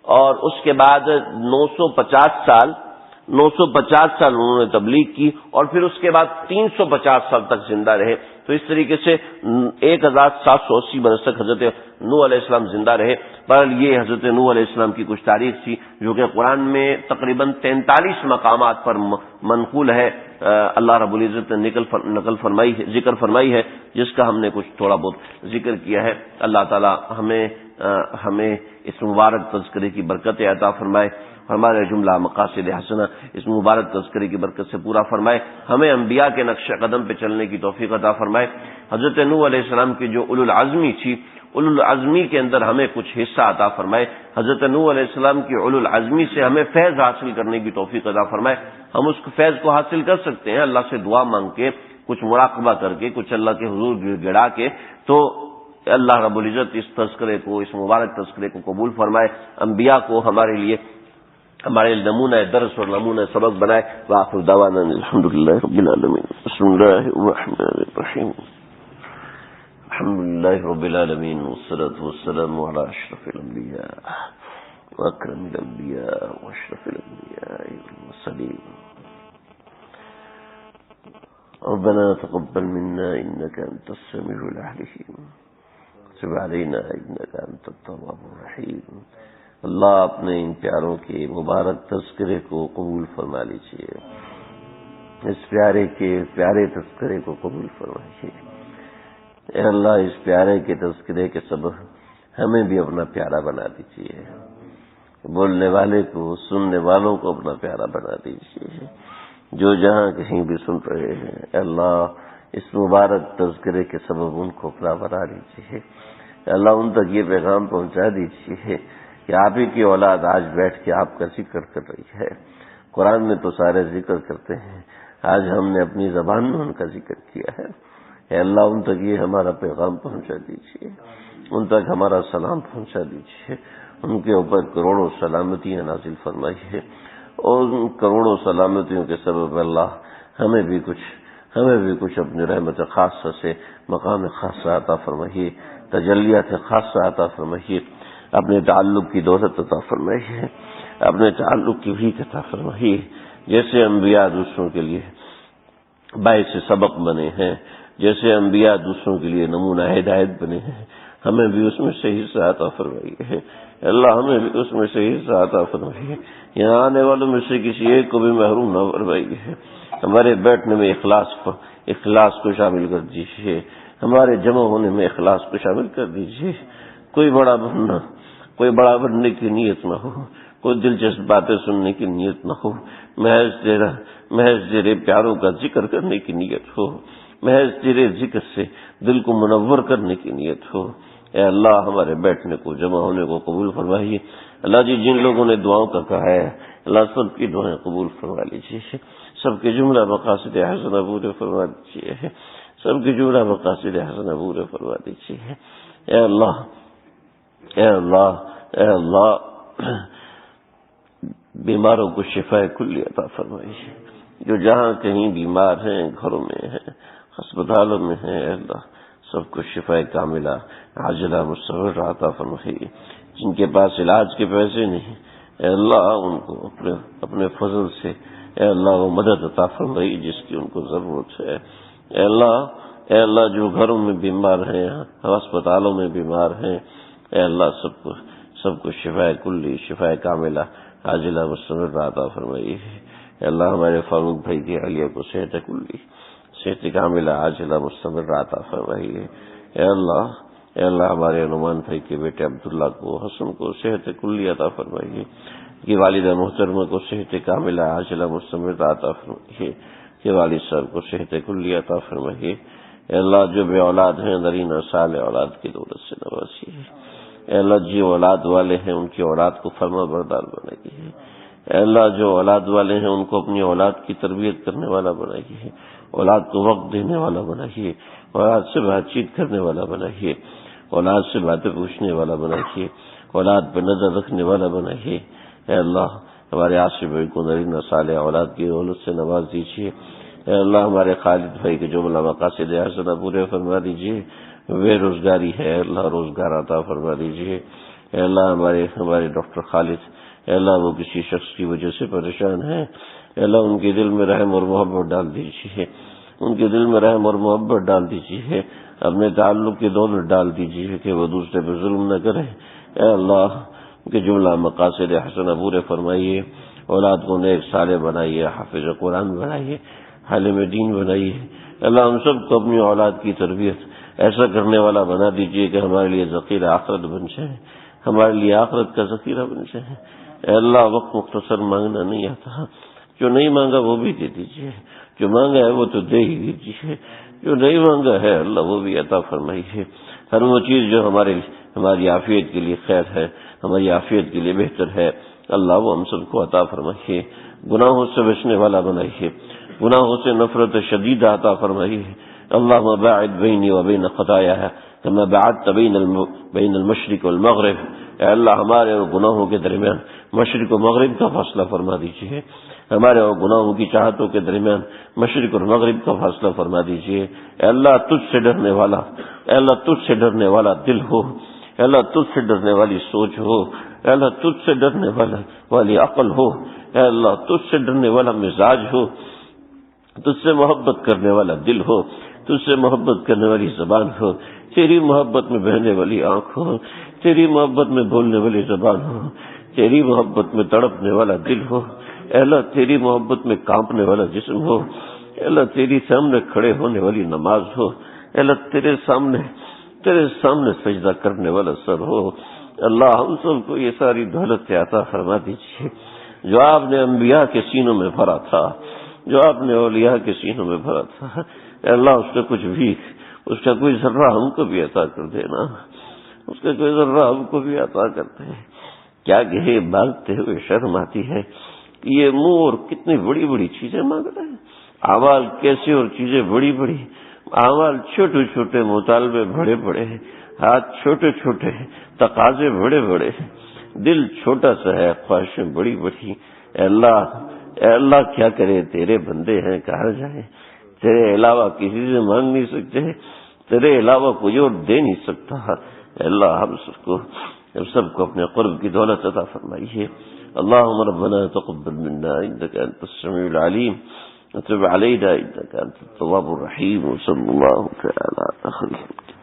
اور اس کے بعد 950 سال انہوں نے تبلیغ کی، اور پھر اس کے بعد 350 سال تک زندہ رہے۔ تو اس طریقے سے 1780 برس تک حضرت نوح علیہ السلام زندہ رہے۔ بہرحال یہ حضرت نوح علیہ السلام کی کچھ تاریخ تھی جو کہ قرآن میں تقریباً 43 مقامات پر منقول ہے، اللہ رب العزت نے ذکر فرمائی ہے، جس کا ہم نے کچھ تھوڑا بہت ذکر کیا ہے۔ اللہ تعالی ہمیں اس مبارک تذکرے کی برکت عطا فرمائے، ہمارے جملہ مقاصد حسنہ اس مبارک تذکرے کی برکت سے پورا فرمائے، ہمیں انبیاء کے نقش قدم پہ چلنے کی توفیق عطا فرمائے۔ حضرت نوح علیہ السلام کی جو اولو العزمی تھی، اولو العزمی کے اندر ہمیں کچھ حصہ عطا فرمائے۔ حضرت نوح علیہ السلام کی اولو العزمی سے ہمیں فیض حاصل کرنے کی توفیق عطا فرمائے۔ ہم اس فیض کو حاصل کر سکتے ہیں اللہ سے دعا مانگ کے، کچھ مراقبہ کر کے، کچھ اللہ کے حضور گڑا کے، تو اللہ رب العزت اس تذکرے کو، اس مبارک تذکرے کو قبول فرمائے، انبیاء کو ہمارے نمونہ درس اور نمونہ سبق بنائے۔ وآخر دعوانا الحمدللہ رب العالمین۔ بسم اللہ الرحمن الرحیم۔ الحمدللہ رب العالمین والصلاة والسلام علی اشرف الانبیاء واکرم الانبیاء واشرف الانبیاء والمرسلین۔ ربنا تقبل منا انك انت السميع العليم وتب علينا انك انت التواب الرحیم۔ اللہ اپنے ان پیاروں کے مبارک تذکرے کو قبول فرما لیجیے، اس پیارے تذکرے کو قبول فرمائیے۔ اے اللہ اس پیارے کے تذکرے کے سبب ہمیں بھی اپنا پیارا بنا دیجیے، بولنے والے کو، سننے والوں کو اپنا پیارا بنا دیجیے، جو جہاں کہیں بھی سن رہے ہیں اے اللہ اس مبارک تذکرے کے سبب ان کو اپنا بنا لیجیے۔ اے اللہ ان تک یہ پیغام پہنچا دیجیے کہ آپ ہی کی اولاد آج بیٹھ کے آپ کا ذکر کر رہی ہے۔ قرآن میں تو سارے ذکر کرتے ہیں، آج ہم نے اپنی زبان میں ان کا ذکر کیا ہے۔ اے اللہ ان تک یہ ہمارا پیغام پہنچا دیجیے، ان تک ہمارا سلام پہنچا دیجیے، ان کے اوپر کروڑوں سلامتیاں نازل فرمائیے، اور ان کروڑوں سلامتیوں کے سبب اللہ ہمیں بھی کچھ اپنی رحمت خاصہ سے مقام خاصہ عطا فرمائیے، تجلیات خاصہ عطا فرمائیے، اپنے تعلق کی دولت عطا فرمائیے، اپنے تعلق کی بھی عطا فرمائیے۔ جیسے انبیاء دوسروں کے لیے باعث سبق بنے ہیں، جیسے انبیاء دوسروں کے لیے نمونہ ہدایت بنے ہیں، ہمیں بھی اس میں سے حصہ عطا فرمائیے۔ اللہ ہمیں بھی اس میں سے حصہ عطا فرمائیے، یہاں آنے والوں میں سے کسی ایک کو بھی محروم نہ فرمائیے۔ ہمارے بیٹھنے میں اخلاص کو شامل کر دیجیے، ہمارے جمع ہونے میں اخلاص کو شامل کر دیجیے۔ کوئی بڑا بننے کی نیت نہ ہو، کوئی دلچسپ باتیں سننے کی نیت نہ ہو، محض تیرے پیاروں کا ذکر کرنے کی نیت ہو، محض تیرے ذکر سے دل کو منور کرنے کی نیت ہو۔ اے اللہ ہمارے بیٹھنے کو، جمع ہونے کو قبول فرمائیے۔ اللہ جی جن لوگوں نے دعاؤں کا کہا ہے اللہ سب کی دعائیں قبول فرما لیجیے، سب کے جملہ مقاصد حسنہ پورے فرما دیجیے، سب کے جملہ مقاصد حسنہ پورے فرما دیجیے۔ اے اللہ اے اللہ اے اللہ بیماروں کو شفا کلی عطا فرمائیے، جو جہاں کہیں بیمار ہیں، گھروں میں ہیں، ہسپتالوں میں ہیں، اے اللہ سب کو شفا کاملہ عاجلہ مستمر عطا فرمائیے۔ جن کے پاس علاج کے پیسے نہیں اے اللہ ان کو اپنے فضل سے اے اللہ وہ مدد عطا فرمائیے جس کی ان کو ضرورت ہے۔ اے اللہ جو گھروں میں بیمار ہیں، ہسپتالوں میں بیمار ہیں، اے اللہ سب کو شفا کلی، شفا کاملہ عاجلہ مستمر عطا فرمائیے۔ اے اللہ ہمارے فاروق بھائی کی اہلیہ کو صحت کلی، صحت کاملہ عاجلہ مستمر عطا فرمائیے۔ اے اللہ ہمارے نعمان بھائی کے بیٹے عبداللہ کو، حسن کو صحت کلی عطا فرمائیے، کہ والدہ محترمہ کو صحت کاملہ عاجلہ مستمر عطا فرمائیے، کہ والد صاحب کو صحت کلی عطا فرمائیے۔ اے اللہ جو بے اولاد ہیں نرینہ صالح اولاد کی دولت سے نوازیے۔ اے اللہ جو اولاد والے ہیں ان کی اولاد کو فرما بردار بنائیے۔ اے اللہ جو اولاد والے ہیں ان کو اپنی اولاد کی تربیت کرنے والا بنائیے، اولاد کو وقت دینے والا بنائیے، اولاد سے بات چیت کرنے والا بنائیے، اولاد سے باتیں پوچھنے والا بنائیے، اولاد پہ نظر رکھنے والا بنائیے۔ اے اللہ ہمارے عاصم بھائی کو نرینہ صالح اولاد کی دولت سے نواز دیجیے۔ اے اللہ ہمارے خالد بھائی کے جملہ مقاصد حسنہ پورے فرما دیجیے۔ بے روزگاری ہے، اللہ روزگار عطا فرما دیجیے۔ اے اللہ ہمارے ڈاکٹر خالد، اے اللہ وہ کسی شخص کی وجہ سے پریشان ہیں، اے اللہ ان کے دل میں رحم اور محبت ڈال دیجیے، ان کے دل میں رحم اور محبت ڈال دیجیے، اپنے تعلق کی دولت ڈال دیجیے کہ وہ دوسرے پہ ظلم نہ کرے۔ اے اللہ ان کے جملہ مقاصد حسنہ پورے فرمائیے، اولاد کو نیک صالح بنائیے، حافظ قرآن بنائیے، عالم دین بنائیے۔ اللہ ہم سب کو اپنی اولاد کی تربیت ایسا کرنے والا بنا دیجیے کہ ہمارے لیے ذخیرہ آخرت بن جائے، ہمارے لیے آخرت کا ذخیرہ بن جائے۔ اے اللہ وقت مختصر مانگنا نہیں آتا، جو نہیں مانگا وہ بھی دے دیجیے، جو مانگا ہے وہ تو دے ہی دیجیے، جو نہیں مانگا ہے اللہ وہ بھی عطا فرمائیے۔ ہر وہ چیز جو ہماری عافیت کے لیے خیر ہے، ہماری عافیت کے لیے بہتر ہے، اللہ وہ ہم سب کو عطا فرمائیے۔ گناہوں سے بچنے والا بنائیے، گناہوں سے نفرت شدید عطا فرمائیے۔ اللہم باعد بینی و بین خطایا کما بعدت بین المشرق والمغرب۔ اے اللہ ہمارے اور گناہوں کے درمیان مشرق و مغرب کا فاصلہ فرما دیجیے، ہمارے اور گناہوں کی چاہتوں کے درمیان مشرق اور مغرب کا فاصلہ فرما دیجیے۔ اے اللہ تجھ سے ڈرنے والا، اے اللہ تجھ سے ڈرنے والا دل ہو، اے اللہ تجھ سے ڈرنے والی سوچ ہو، اے اللہ تجھ سے ڈرنے والی عقل ہو، اے اللہ تجھ سے ڈرنے والا مزاج ہو، تجھ سے محبت کرنے والا دل ہو، تجھ سے محبت کرنے والی زبان ہو، تیری محبت میں بہنے والی آنکھ ہو، تیری محبت میں بولنے والی زبان ہو، تیری محبت میں تڑپنے والا دل ہو، اے اللہ تیری محبت میں کانپنے والا جسم ہو، اے اللہ تیری سامنے کھڑے ہونے والی نماز ہو، اے اللہ تیرے سامنے سجدہ کرنے والا سر ہو۔ اللہ ہم سب کو یہ ساری دولت عطا فرما دیجیے جو آپ نے انبیاء کے سینوں میں بھرا تھا، جو آپ نے اولیاء کے سینوں میں بھرا تھا۔ اے اللہ اس کا کوئی ذرہ ہم کو بھی عطا کر دینا، اس کا کوئی ذرہ ہم کو بھی عطا کرتے ہیں۔ کیا کہے مانگتے ہوئے شرم آتی ہے، یہ منہ اور کتنی بڑی بڑی چیزیں مانگ رہے ہیں، اعمال کیسے اور چیزیں بڑی بڑی، اعمال چھوٹے چھوٹے، مطالبے بڑے بڑے، ہاتھ چھوٹے چھوٹے، تقاضے بڑے بڑے، دل چھوٹا سا ہے، خواہشیں بڑی بڑی۔ اے اللہ کیا کرے، تیرے بندے ہیں، کہاں جائیں، تیرے علاوہ کسی سے مانگ نہیں سکتے، تیرے علاوہ کوئی اور دے نہیں سکتا۔ اے اللہ ہم سب کو اپنے قرب کی دولت عطا فرمائیے۔ اللهم ربنا تقبل منا انك انت السميع العليم وتب علينا انك انت التواب الرحيم، وصلى الله تعالى على خير